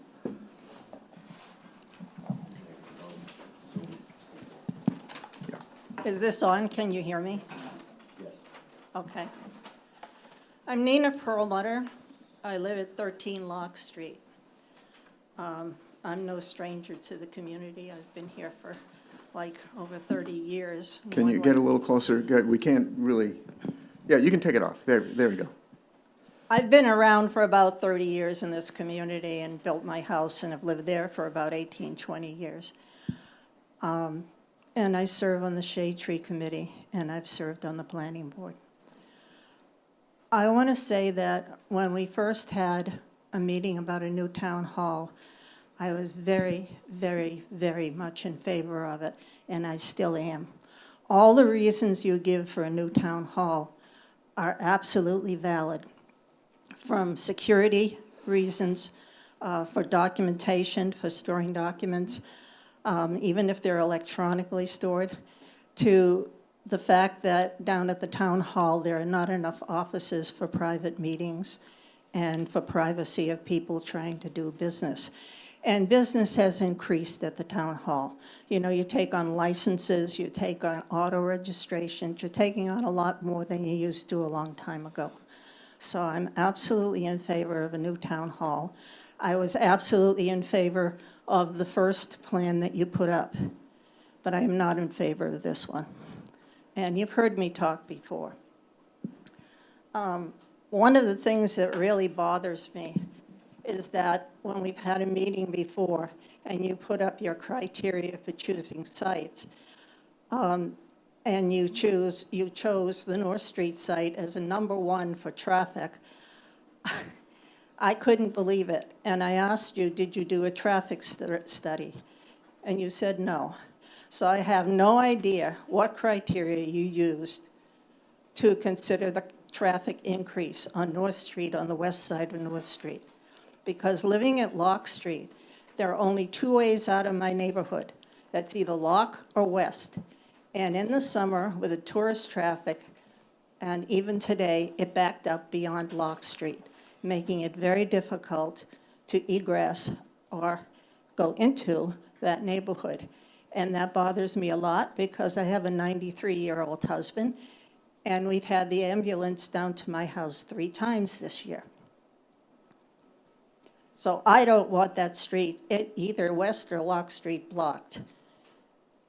Is this on? Can you hear me? Yes. Okay. I'm Nina Perlmutter. I live at 13 Locke Street. I'm no stranger to the community. I've been here for like over 30 years. Can you get a little closer? We can't really, yeah, you can take it off. There we go. I've been around for about 30 years in this community and built my house and have lived there for about 18, 20 years. And I serve on the Shade Tree Committee, and I've served on the Planning Board. I want to say that when we first had a meeting about a new town hall, I was very, very, very much in favor of it, and I still am. All the reasons you give for a new town hall are absolutely valid, from security reasons, for documentation, for storing documents, even if they're electronically stored, to the fact that down at the town hall there are not enough offices for private meetings and for privacy of people trying to do business. And business has increased at the town hall. You know, you take on licenses, you take on auto registrations, you're taking on a lot more than you used to a long time ago. So I'm absolutely in favor of a new town hall. I was absolutely in favor of the first plan that you put up, but I am not in favor of this one. And you've heard me talk before. One of the things that really bothers me is that when we've had a meeting before and you put up your criteria for choosing sites, and you chose the North Street site as a #1 for traffic, I couldn't believe it. And I asked you, did you do a traffic study? And you said no. So I have no idea what criteria you used to consider the traffic increase on North Street, on the west side of North Street. Because living at Locke Street, there are only 2 ways out of my neighborhood. That's either Locke or west. And in the summer, with the tourist traffic, and even today, it backed up beyond Locke Street, making it very difficult to egress or go into that neighborhood. And that bothers me a lot because I have a 93-year-old husband, and we've had the ambulance down to my house 3 times this year. So I don't want that street, either West or Locke Street, blocked.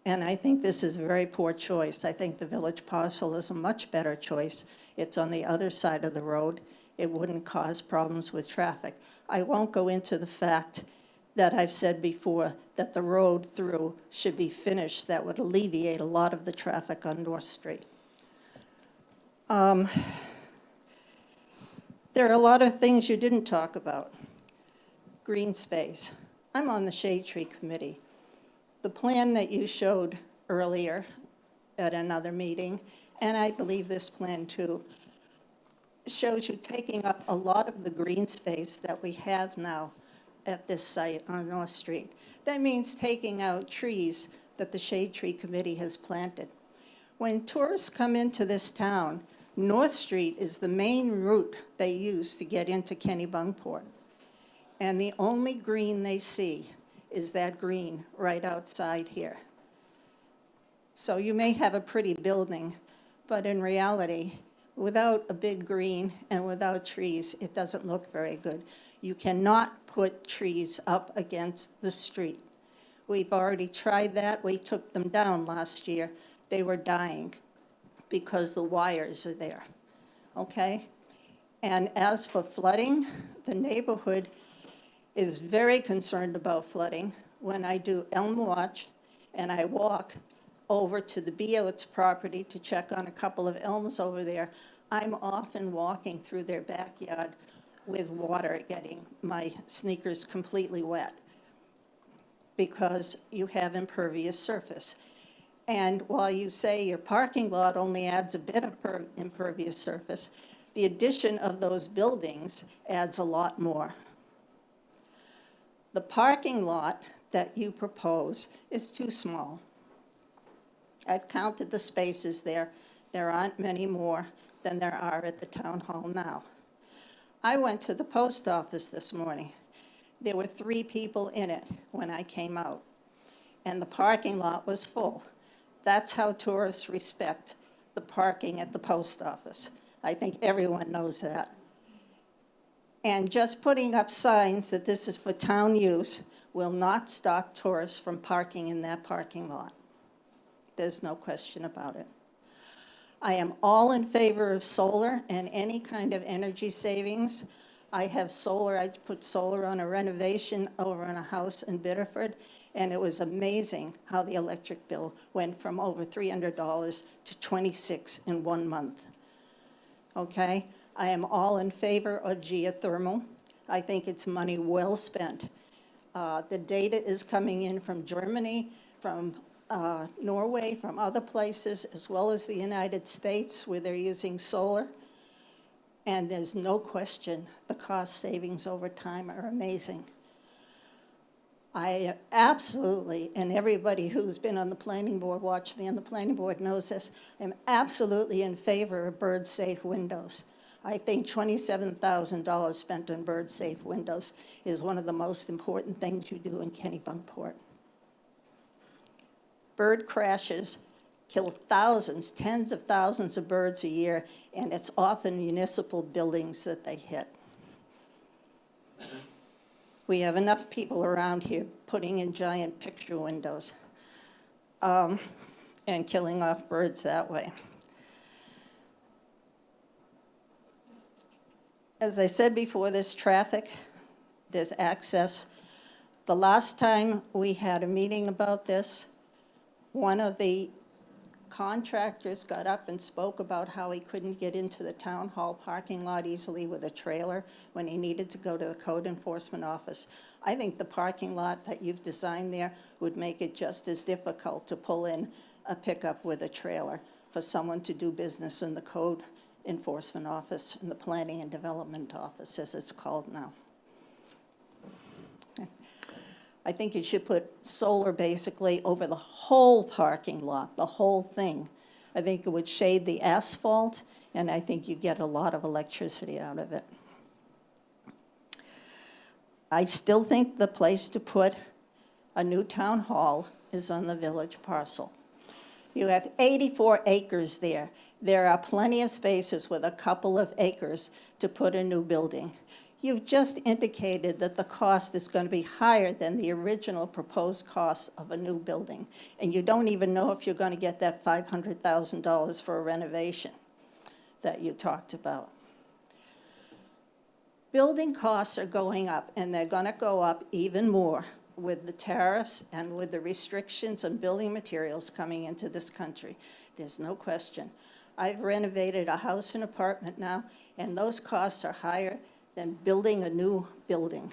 And I think this is a very poor choice. I think the village parcel is a much better choice. It's on the other side of the road. It wouldn't cause problems with traffic. I won't go into the fact that I've said before that the road through should be finished. That would alleviate a lot of the traffic on North Street. There are a lot of things you didn't talk about. Green space. I'm on the Shade Tree Committee. The plan that you showed earlier at another meeting, and I believe this plan too, shows you taking up a lot of the green space that we have now at this site on North Street. That means taking out trees that the Shade Tree Committee has planted. When tourists come into this town, North Street is the main route they use to get into Kennebunkport. And the only green they see is that green right outside here. So you may have a pretty building, but in reality, without a big green and without trees, it doesn't look very good. You cannot put trees up against the street. We've already tried that. We took them down last year. They were dying because the wires are there, okay? And as for flooding, the neighborhood is very concerned about flooding. When I do Elm Watch and I walk over to the Beots property to check on a couple of elms over there, I'm often walking through their backyard with water getting my sneakers completely wet. because you have impervious surface. And while you say your parking lot only adds a bit of impervious surface, the addition of those buildings adds a lot more. The parking lot that you propose is too small. I've counted the spaces there. There aren't many more than there are at the town hall now. I went to the post office this morning. There were 3 people in it when I came out, and the parking lot was full. That's how tourists respect the parking at the post office. I think everyone knows that. And just putting up signs that this is for town use will not stop tourists from parking in that parking lot. There's no question about it. I am all in favor of solar and any kind of energy savings. I have solar, I put solar on a renovation over on a house in Biddeford, and it was amazing how the electric bill went from over $300 to $26 in 1 month. Okay? I am all in favor of geothermal. I think it's money well spent. The data is coming in from Germany, from Norway, from other places, as well as the United States, where they're using solar. And there's no question the cost savings over time are amazing. I absolutely, and everybody who's been on the planning board, watched me on the planning board, knows this, I'm absolutely in favor of bird-safe windows. I think $27,000 spent on bird-safe windows is one of the most important things you do in Kennebunkport. Bird crashes kill thousands, tens of thousands of birds a year, and it's often municipal buildings that they hit. We have enough people around here putting in giant picture windows and killing off birds that way. As I said before, there's traffic, there's access. The last time we had a meeting about this, one of the contractors got up and spoke about how he couldn't get into the town hall parking lot easily with a trailer when he needed to go to the code enforcement office. I think the parking lot that you've designed there would make it just as difficult to pull in a pickup with a trailer for someone to do business in the code enforcement office, in the planning and development office, as it's called now. I think you should put solar basically over the whole parking lot, the whole thing. I think it would shade the asphalt, and I think you'd get a lot of electricity out of it. I still think the place to put a new town hall is on the village parcel. You have 84 acres there. There are plenty of spaces with a couple of acres to put a new building. You've just indicated that the cost is going to be higher than the original proposed cost of a new building. And you don't even know if you're going to get that $500,000 for a renovation that you talked about. Building costs are going up, and they're going to go up even more with the tariffs and with the restrictions on building materials coming into this country. There's no question. I've renovated a house and apartment now, and those costs are higher than building a new building.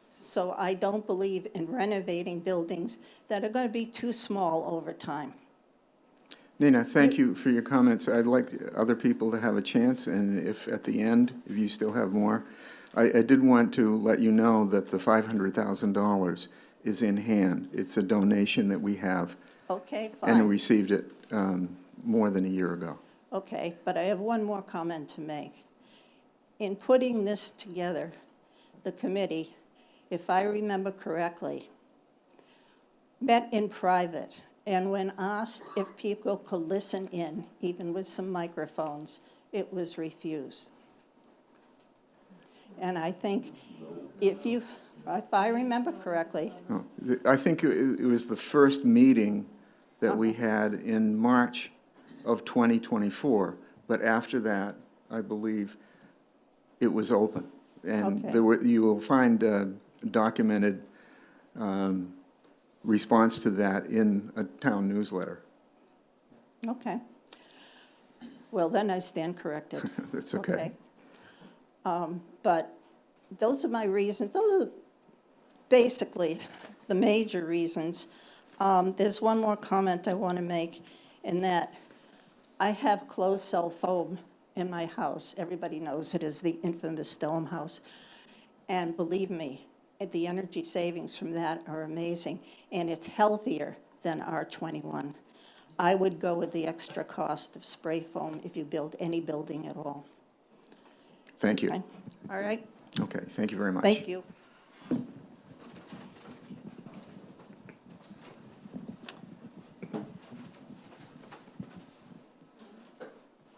So I don't believe in renovating buildings that are going to be too small over time. Nina, thank you for your comments. I'd like other people to have a chance, and if at the end, if you still have more. I did want to let you know that the $500,000 is in hand. It's a donation that we have. Okay, fine. And received it more than a year ago. Okay, but I have one more comment to make. In putting this together, the committee, if I remember correctly, met in private, and when asked if people could listen in, even with some microphones, it was refused. And I think if I remember correctly. Oh, I think it was the first meeting that we had in March of 2024, but after that, I believe it was open. And Okay. you will find a documented response to that in a town newsletter. Okay. Well, then I stand corrected. That's okay. But those are my reasons. Those are basically the major reasons. There's one more comment I want to make, in that I have closed cell foam in my house. Everybody knows it is the infamous dome house. And believe me, the energy savings from that are amazing, and it's healthier than R21. I would go with the extra cost of spray foam if you build any building at all. Thank you. Okay? All right? Okay, thank you very much. Thank you.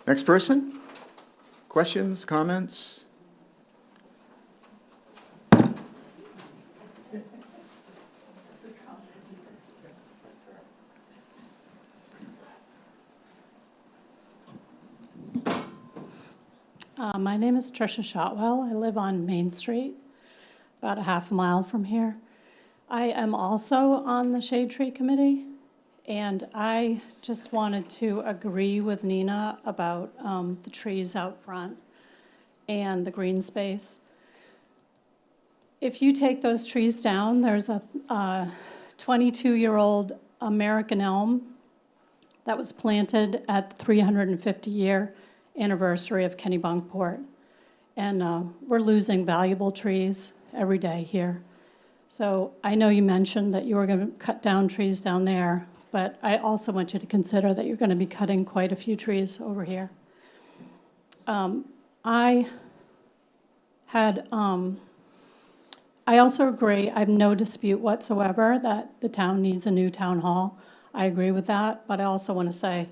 Next person? Questions, comments? My name is Tricia Shotwell. I live on Main Street, about a half a mile from here. I am also on the Shade Tree Committee, and I just wanted to agree with Nina about the trees out front and the green space. If you take those trees down, there's a 22-year-old American elm that was planted at the 350-year anniversary of Kennebunkport. And we're losing valuable trees every day here. So I know you mentioned that you were going to cut down trees down there, but I also want you to consider that you're going to be cutting quite a few trees over here. I also agree, I have no dispute whatsoever that the town needs a new town hall. I agree with that, but I also want to say,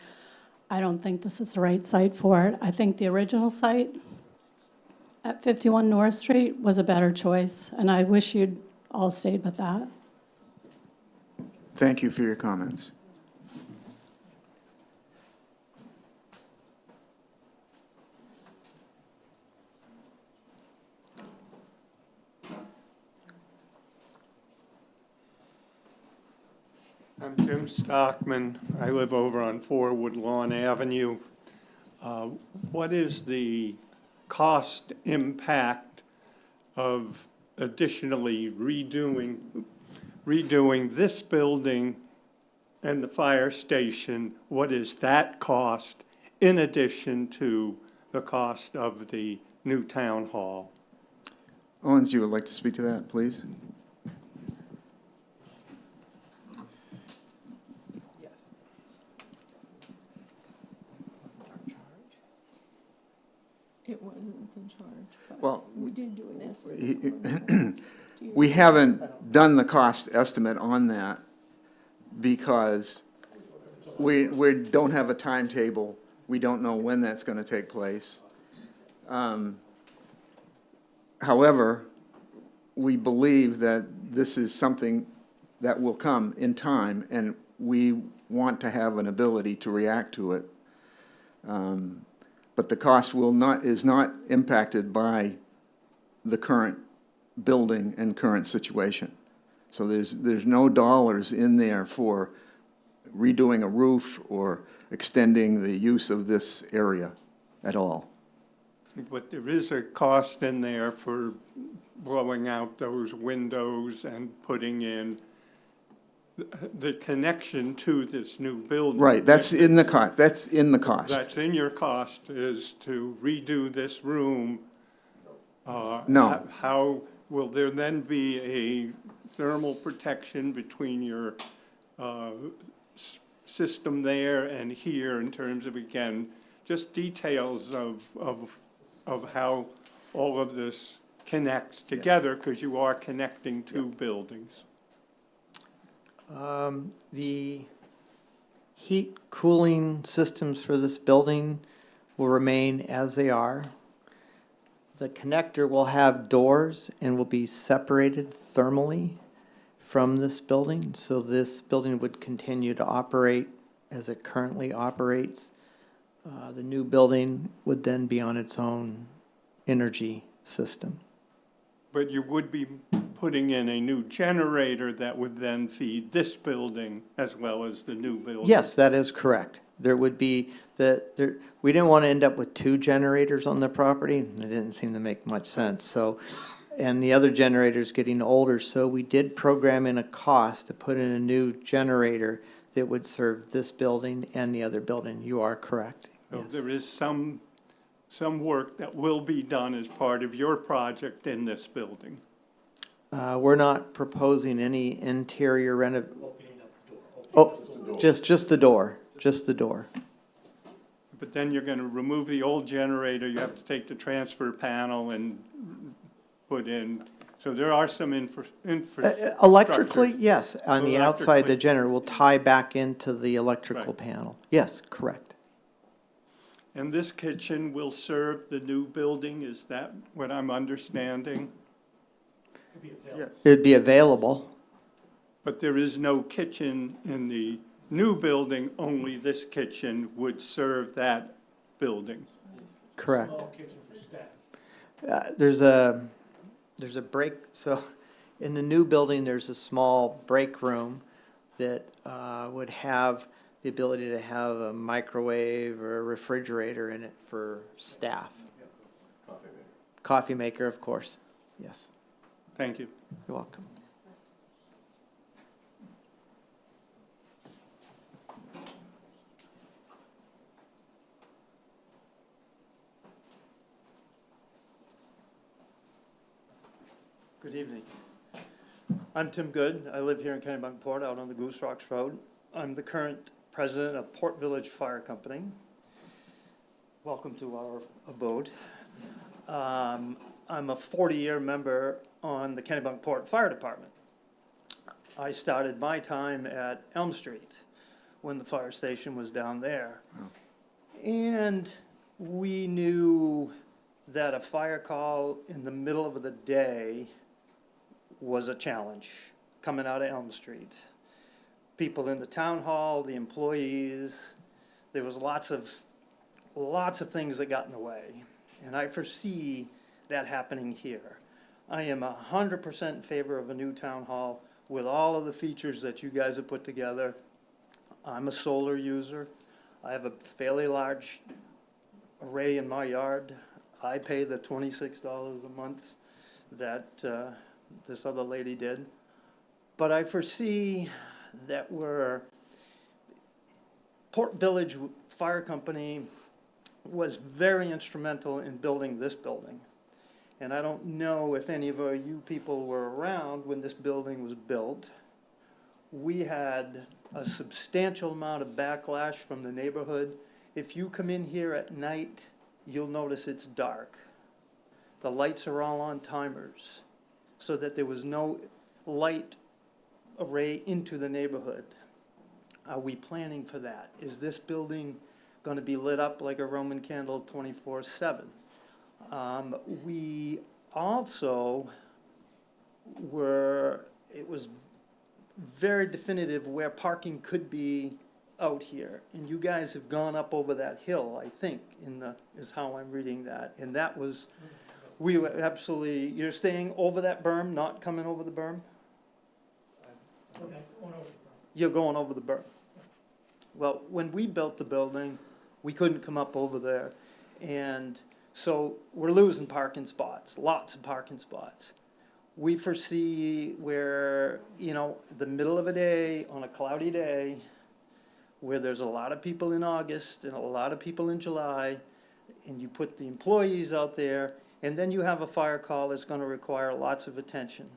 I don't think this is the right site for it. I think the original site at 51 North Street was a better choice, and I wish you'd all stayed with that. Thank you for your comments. I'm Jim Stockman. I live over on 4 Woodlawn Avenue. What is the cost impact of additionally redoing this building and the fire station? What is that cost in addition to the cost of the new town hall? Owens, you would like to speak to that, please? It wasn't in charge, but Well, we did do an estimate. we haven't done the cost estimate on that because we don't have a timetable. We don't know when that's going to take place. However, we believe that this is something that will come in time, and we want to have an ability to react to it. But the cost is not impacted by the current building and current situation. So there's no dollars in there for redoing a roof or extending the use of this area at all. But there is a cost in there for blowing out those windows and putting in the connection to this new building. Right, that's in the cost. That's in the cost. That's in your cost, is to redo this room. No. How will there then be a thermal protection between your system there and here in terms of, again, just details of how all of this connects together, because you are connecting two buildings? The heat cooling systems for this building will remain as they are. The connector will have doors and will be separated thermally from this building, so this building would continue to operate as it currently operates. The new building would then be on its own energy system. But you would be putting in a new generator that would then feed this building as well as the new building? Yes, that is correct. There would be, we didn't want to end up with two generators on the property. It didn't seem to make much sense. So and the other generator's getting older, so we did program in a cost to put in a new generator that would serve this building and the other building. You are correct. So Yes. there is some work that will be done as part of your project in this building. We're not proposing any interior Oh, just the door, just the door. But then you're gonna remove the old generator, you have to take the transfer panel and put in, so there are some infrastructure. Electrically, yes, on the outside, the Electrically. generator will tie back into the electrical Right. panel. Yes, correct. And this kitchen will serve the new building, is that what I'm understanding? Yes. It'd be available. But there is no kitchen in the new building, only this kitchen would serve that building. Correct. There's a break, so in the new building, there's a small break room that would have the ability to have a microwave or a refrigerator in it for staff. Coffee maker, of course, yes. Thank you. You're welcome. Good evening. I'm Tim Good. I live here in Kennebunkport, out on the Goose Rocks Road. I'm the current president of Port Village Fire Company. Welcome to our abode. I'm a 40-year member on the Kennebunkport Fire Department. I started my time at Elm Street when the fire station was down there. And we knew that a fire call in the middle of the day was a challenge coming out of Elm Street. People in the town hall, the employees, there was lots of things that got in the way. And I foresee that happening here. I am 100% in favor of a new town hall with all of the features that you guys have put together. I'm a solar user. I have a fairly large array in my yard. I pay the $26 a month that this other lady did. But I foresee that Port Village Fire Company was very instrumental in building this building. And I don't know if any of you people were around when this building was built. We had a substantial amount of backlash from the neighborhood. If you come in here at night, you'll notice it's dark. The lights are all on timers, so that there was no light array into the neighborhood. Are we planning for that? Is this building going to be lit up like a Roman candle 24/7? We also it was very definitive where parking could be out here. And you guys have gone up over that hill, I think, is how I'm reading that. And that was, we were absolutely, you're staying over that berm, not coming over the berm? You're going over the berm. Well, when we built the building, we couldn't come up over there. And so we're losing parking spots, lots of parking spots. We foresee where, the middle of a day, on a cloudy day, where there's a lot of people in August and a lot of people in July, and you put the employees out there, and then you have a fire call that's going to require lots of attention,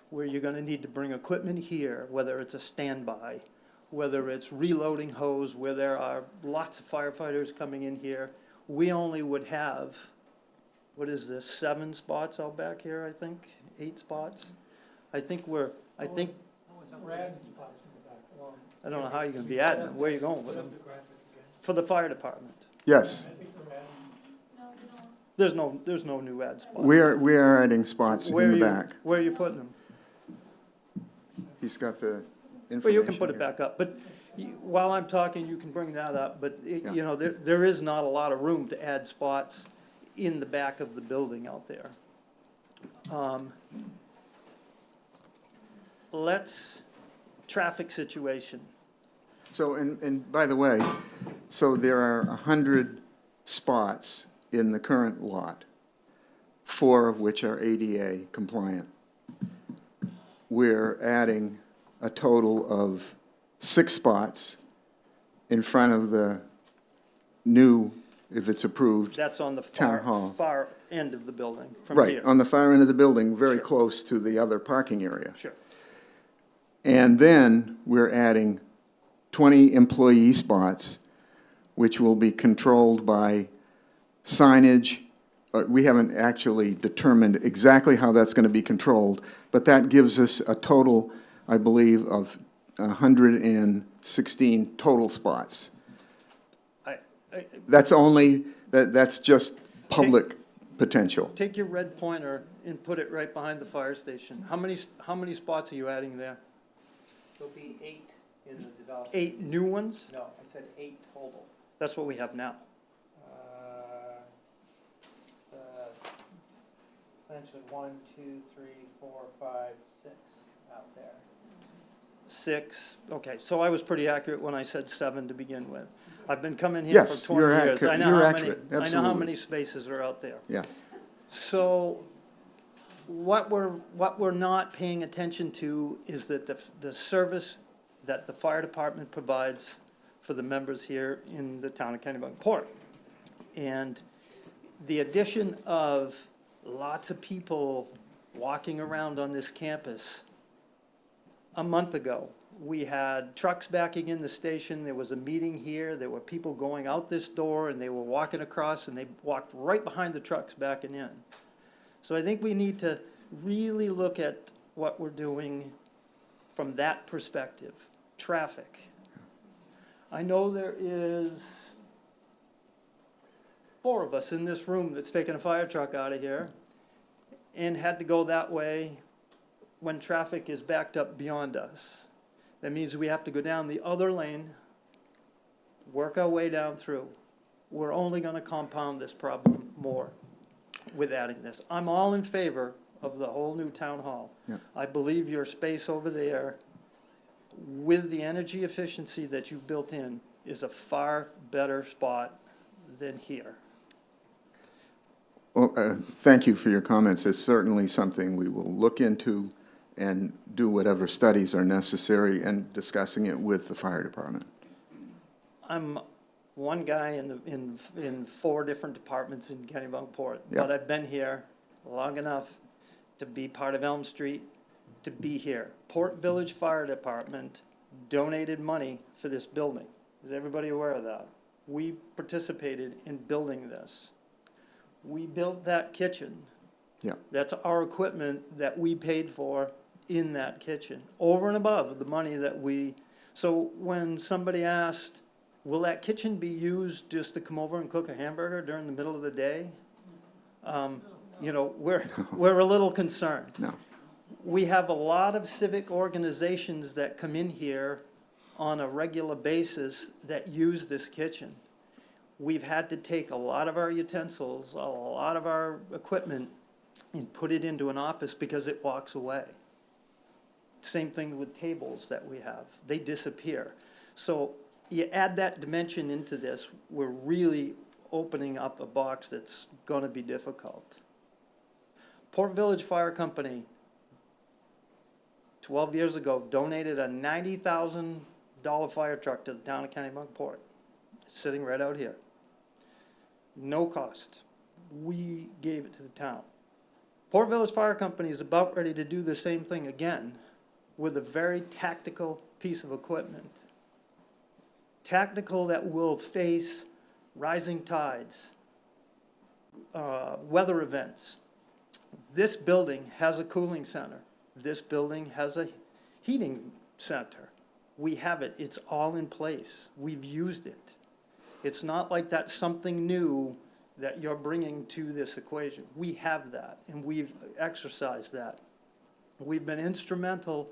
where you're going to need to bring equipment here, whether it's a standby, whether it's reloading hose, where there are lots of firefighters coming in here. We only would have, 7 spots out back here, I think, 8 spots? I don't know how you're gonna be adding them, where you going with them? For the fire department. Yes, There's no new ad spots. we are adding spots Where in the you- back. Where are you putting them? He's got the information. Well, you can put it here. back up, but while I'm talking, you can bring that up, but, Yeah. there is not a lot of room to add spots in the back of the building out there. Traffic situation. So, and by the way, so there are 100 spots in the current lot. 4 of which are ADA compliant. We're adding a total of 6 spots in front of the new, if it's approved, That's on the Town Hall. far end of the building from right, here. on the far end of the building, very Sure. close to the other parking area. Sure. And then we're adding 20 employee spots, which will be controlled by signage. We haven't actually determined exactly how that's going to be controlled, but that gives us a total, I believe, of 116 total spots. That's only, that's just public potential. Take your red pointer and put it right behind the fire station. How many spots are you adding there? There'll be 8 in the development. 8 new ones? No, I said 8 total. That's what we have now. Potentially 1, 2, 3, 4, 5, 6 out there. 6, okay, so I was pretty accurate when I said 7 to begin with. I've been coming here Yes, for 20 you're years. accurate. I know You're how many. accurate. I know how Absolutely. many spaces are out there. Yeah. So what we're not paying attention to is that the service that the fire department provides for the members here in the town of Kennebunkport. And the addition of lots of people walking around on this campus. A month ago, we had trucks backing in the station, there was a meeting here, there were people going out this door, and they were walking across, and they walked right behind the trucks backing in. So I think we need to really look at what we're doing from that perspective. Traffic. I know there is 4 of us in this room that's taken a fire truck out of here and had to go that way when traffic is backed up beyond us. That means we have to go down the other lane, work our way down through. We're only going to compound this problem more with adding this. I'm all in favor of the whole new town hall. Yeah. I believe your space over there, with the energy efficiency that you've built in, is a far better spot than here. Well, thank you for your comments. It's certainly something we will look into and do whatever studies are necessary and discussing it with the fire department. I'm one guy in 4 different departments in Kennebunkport, Yeah. but I've been here long enough to be part of Elm Street, to be here. Port Village Fire Department donated money for this building. Is everybody aware of that? We participated in building this. We built that kitchen. Yeah. That's our equipment that we paid for in that kitchen, over and above the money that we, so when somebody asked, will that kitchen be used just to come over and cook a hamburger during the middle of the day? You know, we're a little concerned. No. We have a lot of civic organizations that come in here on a regular basis that use this kitchen. We've had to take a lot of our utensils, a lot of our equipment, and put it into an office because it walks away. Same thing with tables that we have. They disappear. So you add that dimension into this, we're really opening up a box that's going to be difficult. Port Village Fire Company, 12 years ago, donated a $90,000 fire truck to the town of Kennebunkport. It's sitting right out here. No cost. We gave it to the town. Port Village Fire Company is about ready to do the same thing again with a very tactical piece of equipment. Tactical that will face rising tides, weather events. This building has a cooling center. This building has a heating center. We have it. It's all in place. We've used it. It's not like that's something new that you're bringing to this equation. We have that, and we've exercised that. We've been instrumental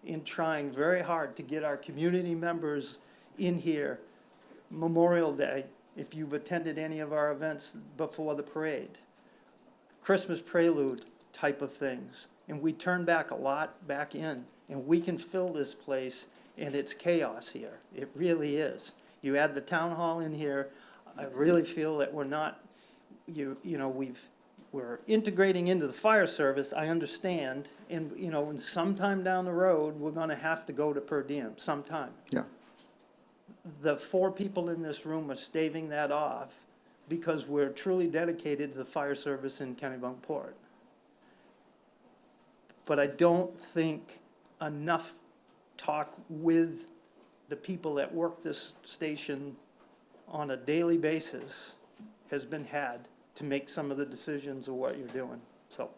in trying very hard to get our community members in here. Memorial Day, if you've attended any of our events before the parade, Christmas prelude type of things. And we turn back a lot back in, and we can fill this place, and it's chaos here. It really is. You add the town hall in here, I really feel that we're not, you know, we're integrating into the fire service, I understand, and, you know, and sometime down the road, we're gonna have to go to per diem, sometime. Yeah. The 4 people in this room are staving that off because we're truly dedicated to the fire service in Kennebunkport. But I don't think enough talk with the people that work this station on a daily basis has been had to make some of the decisions of what you're doing, so.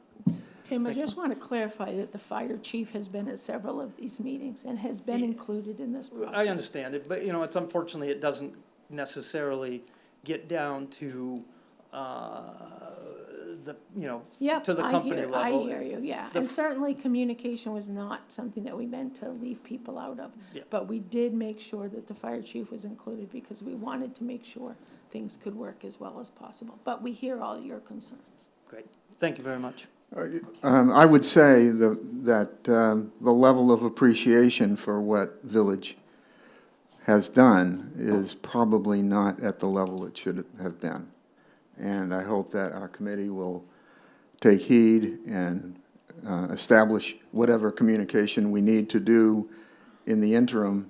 Tim, I just want to clarify that the fire chief has been at several of these meetings and has been included in this process. I understand it, but, you know, it's unfortunately, it doesn't necessarily get down to, the, you know, Yep, to the company level. I hear you, yeah. And certainly, communication was not something that we meant to leave people out of. Yeah. But we did make sure that the fire chief was included because we wanted to make sure things could work as well as possible. But we hear all your concerns. Great, thank you very much. I would say that the level of appreciation for what Village has done is probably not at the level it should have been. And I hope that our committee will take heed and establish whatever communication we need to do in the interim.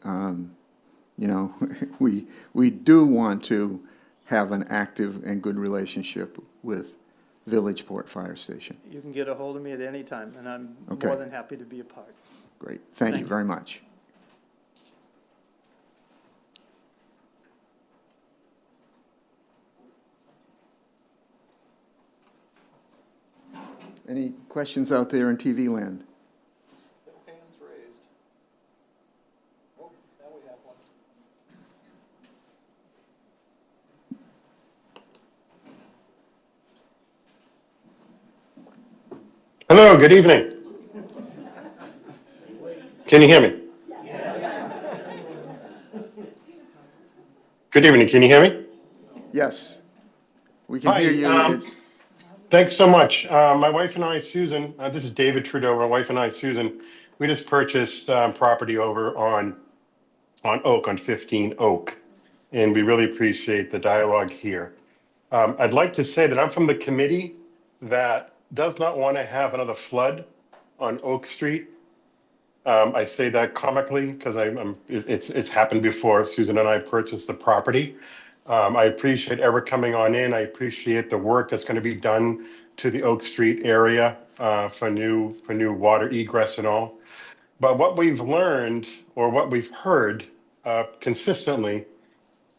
You know, we do want to have an active and good relationship with Villageport Fire Station. You can get a hold of me at any time, and I'm Okay. more than happy to be a part. Great. Thank you very much. Any questions out there in TV land? Hands raised. Oh, now we have one. Hello, good evening. Can you hear me? Good evening, can you hear me? Yes, we can Hi, hear you. thanks so much. My wife and I, Susan, this is David Trudeau, my wife and I, Susan, we just purchased property over on Oak, on 15 Oak, and we really appreciate the dialogue here. I'd like to say that I'm from the committee that does not want to have another flood on Oak Street. I say that comically because it's happened before. Susan and I purchased the property. I appreciate Eric coming on in. I appreciate the work that's going to be done to the Oak Street area for new water egress and all. But what we've learned, or what we've heard consistently,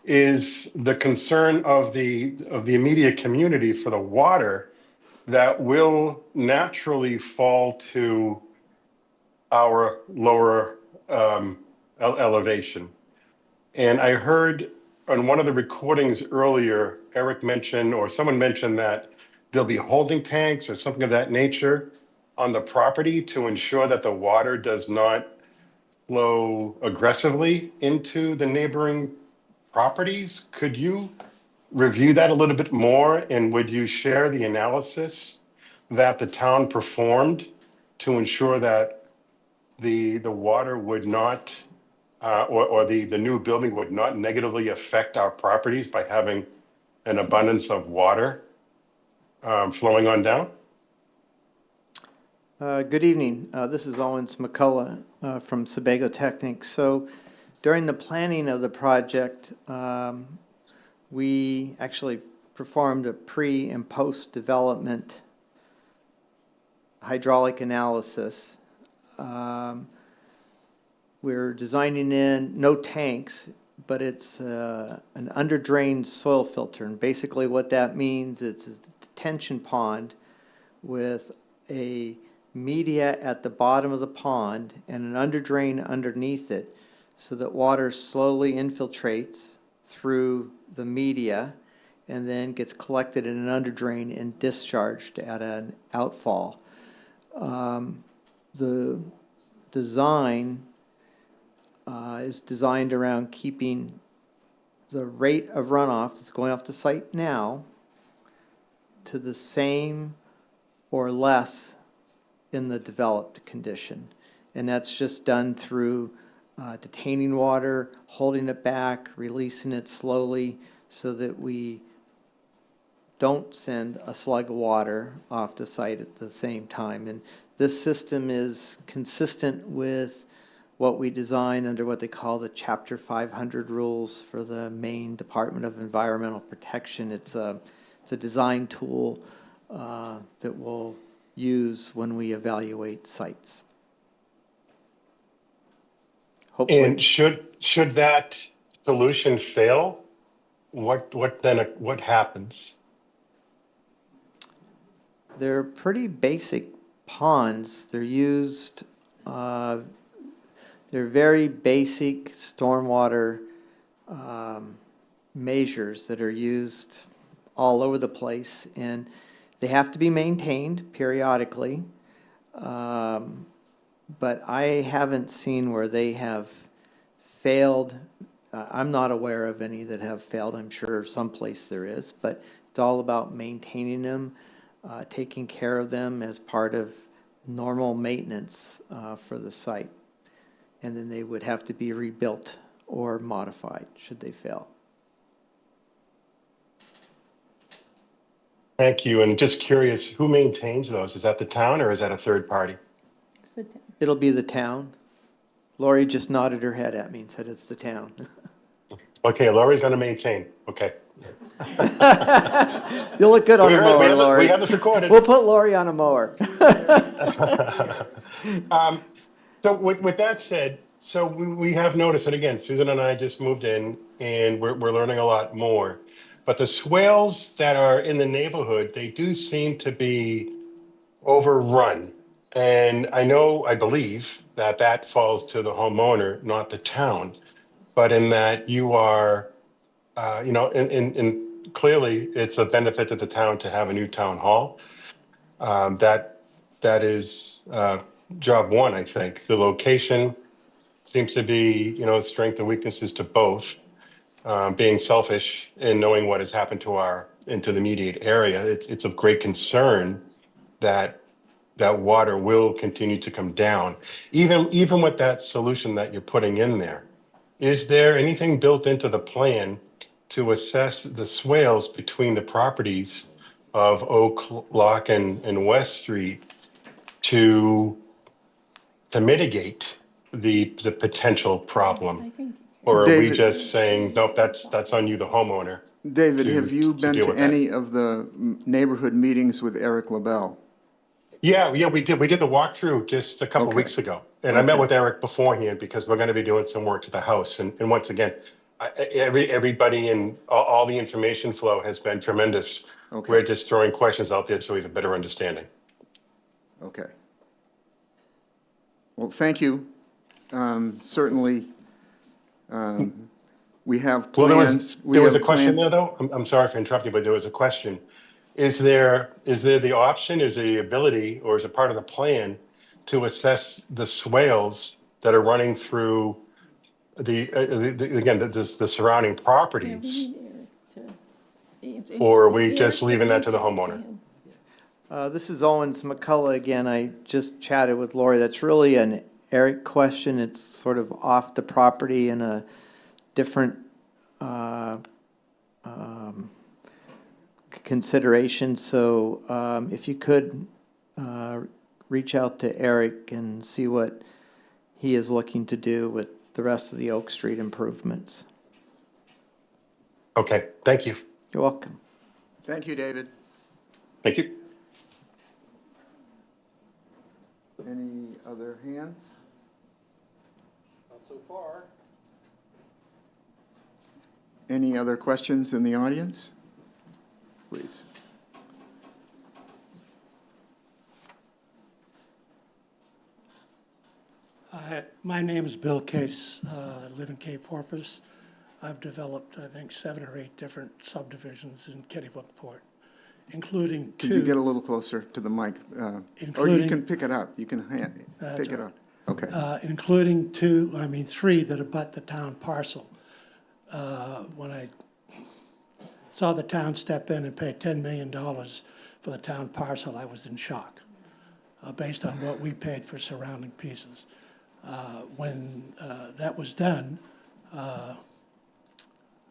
is the concern of the immediate community for the water that will naturally fall to our lower elevation. And I heard on one of the recordings earlier, Eric mentioned, or someone mentioned, that there'll be holding tanks or something of that nature on the property to ensure that the water does not flow aggressively into the neighboring properties. Could you review that a little bit more, and would you share the analysis that the town performed to ensure that the water would not, or the new building would not negatively affect our properties by having an abundance of water flowing on down? Good evening. This is Owens McCullough from Sebago Technics. So during the planning of the project, we actually performed a pre- and post-development hydraulic analysis. We're designing in no tanks, but it's an under-drained soil filter. And basically what that means, it's a detention pond with a media at the bottom of the pond and an under-drain underneath it, so that water slowly infiltrates through the media and then gets collected in an under-drain and discharged at an outfall. The design is designed around keeping the rate of runoff that's going off the site now to the same or less in the developed condition. And that's just done through detaining water, holding it back, releasing it slowly, so that we don't send a slug of water off the site at the same time. And this system is consistent with what we design under what they call the Chapter 500 rules for the Maine Department of Environmental Protection. It's a design tool that we'll use when we evaluate sites. Hopefully. And should that solution fail, what happens? They're pretty basic ponds. They're used, they're very basic stormwater measures that are used all over the place, and they have to be maintained periodically. But I haven't seen where they have failed. I'm not aware of any that have failed. I'm sure someplace there is, but it's all about maintaining them, taking care of them as part of normal maintenance for the site. And then they would have to be rebuilt or modified should they fail. Thank you. And just curious, who maintains those? Is that the town or is that a third party? It's the town. It'll be the town. Lori just nodded her head at me and said it's the town. Okay, Lori's going to maintain. Okay. You'll look good on a mower, Lori. We have this recorded. We'll put Lori on a mower. So with that said, so we have noticed, and again, Susan and I just moved in, and we're learning a lot more. But the swales that are in the neighborhood, they do seem to be overrun. And I believe that falls to the homeowner, not the town. But in that you are, and clearly it's a benefit to the town to have a new town hall. That is job one, I think. The location seems to be, strengths and weaknesses to both. Being selfish and knowing what has happened to into the immediate area, it's of great concern that water will continue to come down, even with that solution that you're putting in there. Is there anything built into the plan to assess the swales between the properties of Oak, Lock, and West Street to mitigate the potential problem? I think Or are we David- just saying, nope, that's on you, the homeowner? David, to- have you to been deal to with that? any of the neighborhood meetings with Eric LaBelle? Yeah, we did. We did the walkthrough just a couple Okay. weeks ago. And I met Okay. with Eric beforehand because we're going to be doing some work to the house. And once again, everybody and all the information flow has been tremendous. Okay. We're just throwing questions out there so we have a better understanding. Okay. Well, thank you. Certainly, we have Well, plans. there was a have question plans- there, though. I'm sorry for interrupting, but there was a question. Is there the option, is there the ability, or is it part of the plan to assess the swales that are running through the surrounding Yeah, properties? we need Eric to answer. Or are we Eric just would leaving that to the reach out homeowner? him. This is Owens McCullough again. I just chatted with Lori. That's really an Eric question. It's sort of off the property in a different consideration. So if you could reach out to Eric and see what he is looking to do with the rest of the Oak Street improvements. Okay, thank you. You're welcome. Thank you, David. Thank you. Any other hands? Not so far. Any other questions in the audience? Please. My name is Bill Case. I live in Cape Porpoise. I've developed, I think, 7 or 8 different subdivisions in Kennebunkport, including Could 2. you get a little closer to the mic? Or you Including- can pick it up. You can That's pick it all up. Okay. Including 3 that abut the town parcel. When I saw the town step in and pay $10 million for the town parcel, I was in shock, based on what we paid for surrounding pieces. When that was done,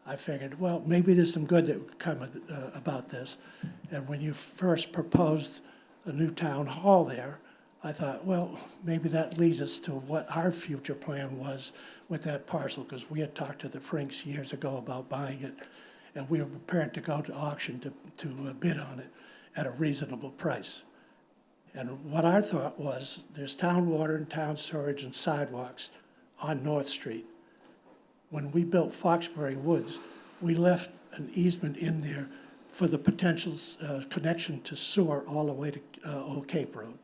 I figured, well, maybe there's some good that would come about this. And when you first proposed a new town hall there, I thought, well, maybe that leads us to what our future plan was with that parcel, because we had talked to the Franks years ago about buying it, and we were prepared to go to auction to bid on it at a reasonable price. And what I thought was, there's town water and town storage and sidewalks on North Street. When we built Foxbury Woods, we left an easement in there for the potential connection to sewer all the way to Old Cape Road.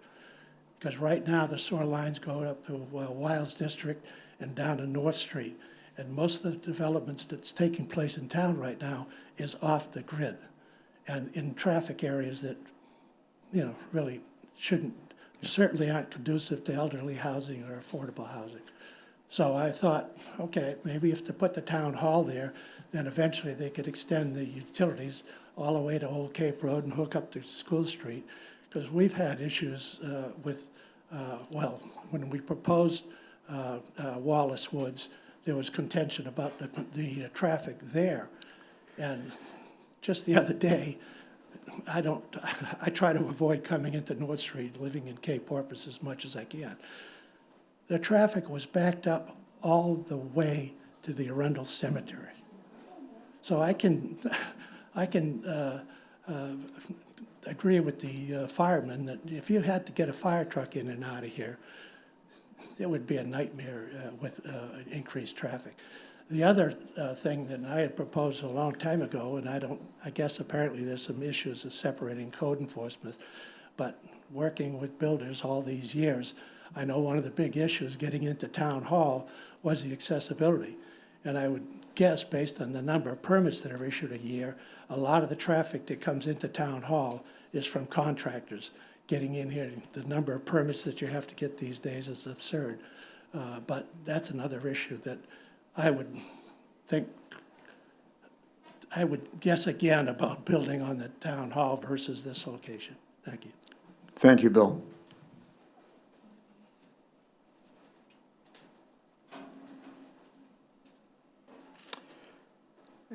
Because right now, the sewer lines go up to Wiles District and down to North Street. And most of the developments that's taking place in town right now is off the grid and in traffic areas that, really certainly aren't conducive to elderly housing or affordable housing. So I thought, okay, maybe if they put the town hall there, then eventually they could extend the utilities all the way to Old Cape Road and hook up to School Street. Because we've had issues with, when we proposed Wallace Woods, there was contention about the traffic there. And just the other day, I try to avoid coming into North Street, living in Cape Porpoise as much as I can. The traffic was backed up all the way to the Arundel Cemetery. So I can agree with the firemen that if you had to get a fire truck in and out of here, it would be a nightmare with increased traffic. The other thing that I had proposed a long time ago, and I guess apparently there's some issues of separating code enforcement, but working with builders all these years, I know one of the big issues getting into town hall was the accessibility. And I would guess, based on the number of permits that are issued a year, a lot of the traffic that comes into town hall is from contractors getting in here. The number of permits that you have to get these days is absurd. But that's another issue that I would guess again about building on the town hall versus this location. Thank you. Thank you, Bill.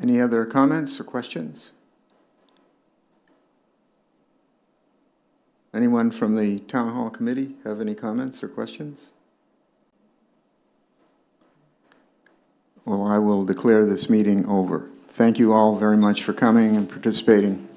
Any other comments or questions? Anyone from the Town Hall Committee have any comments or questions? Well, I will declare this meeting over. Thank you all very much for coming and participating.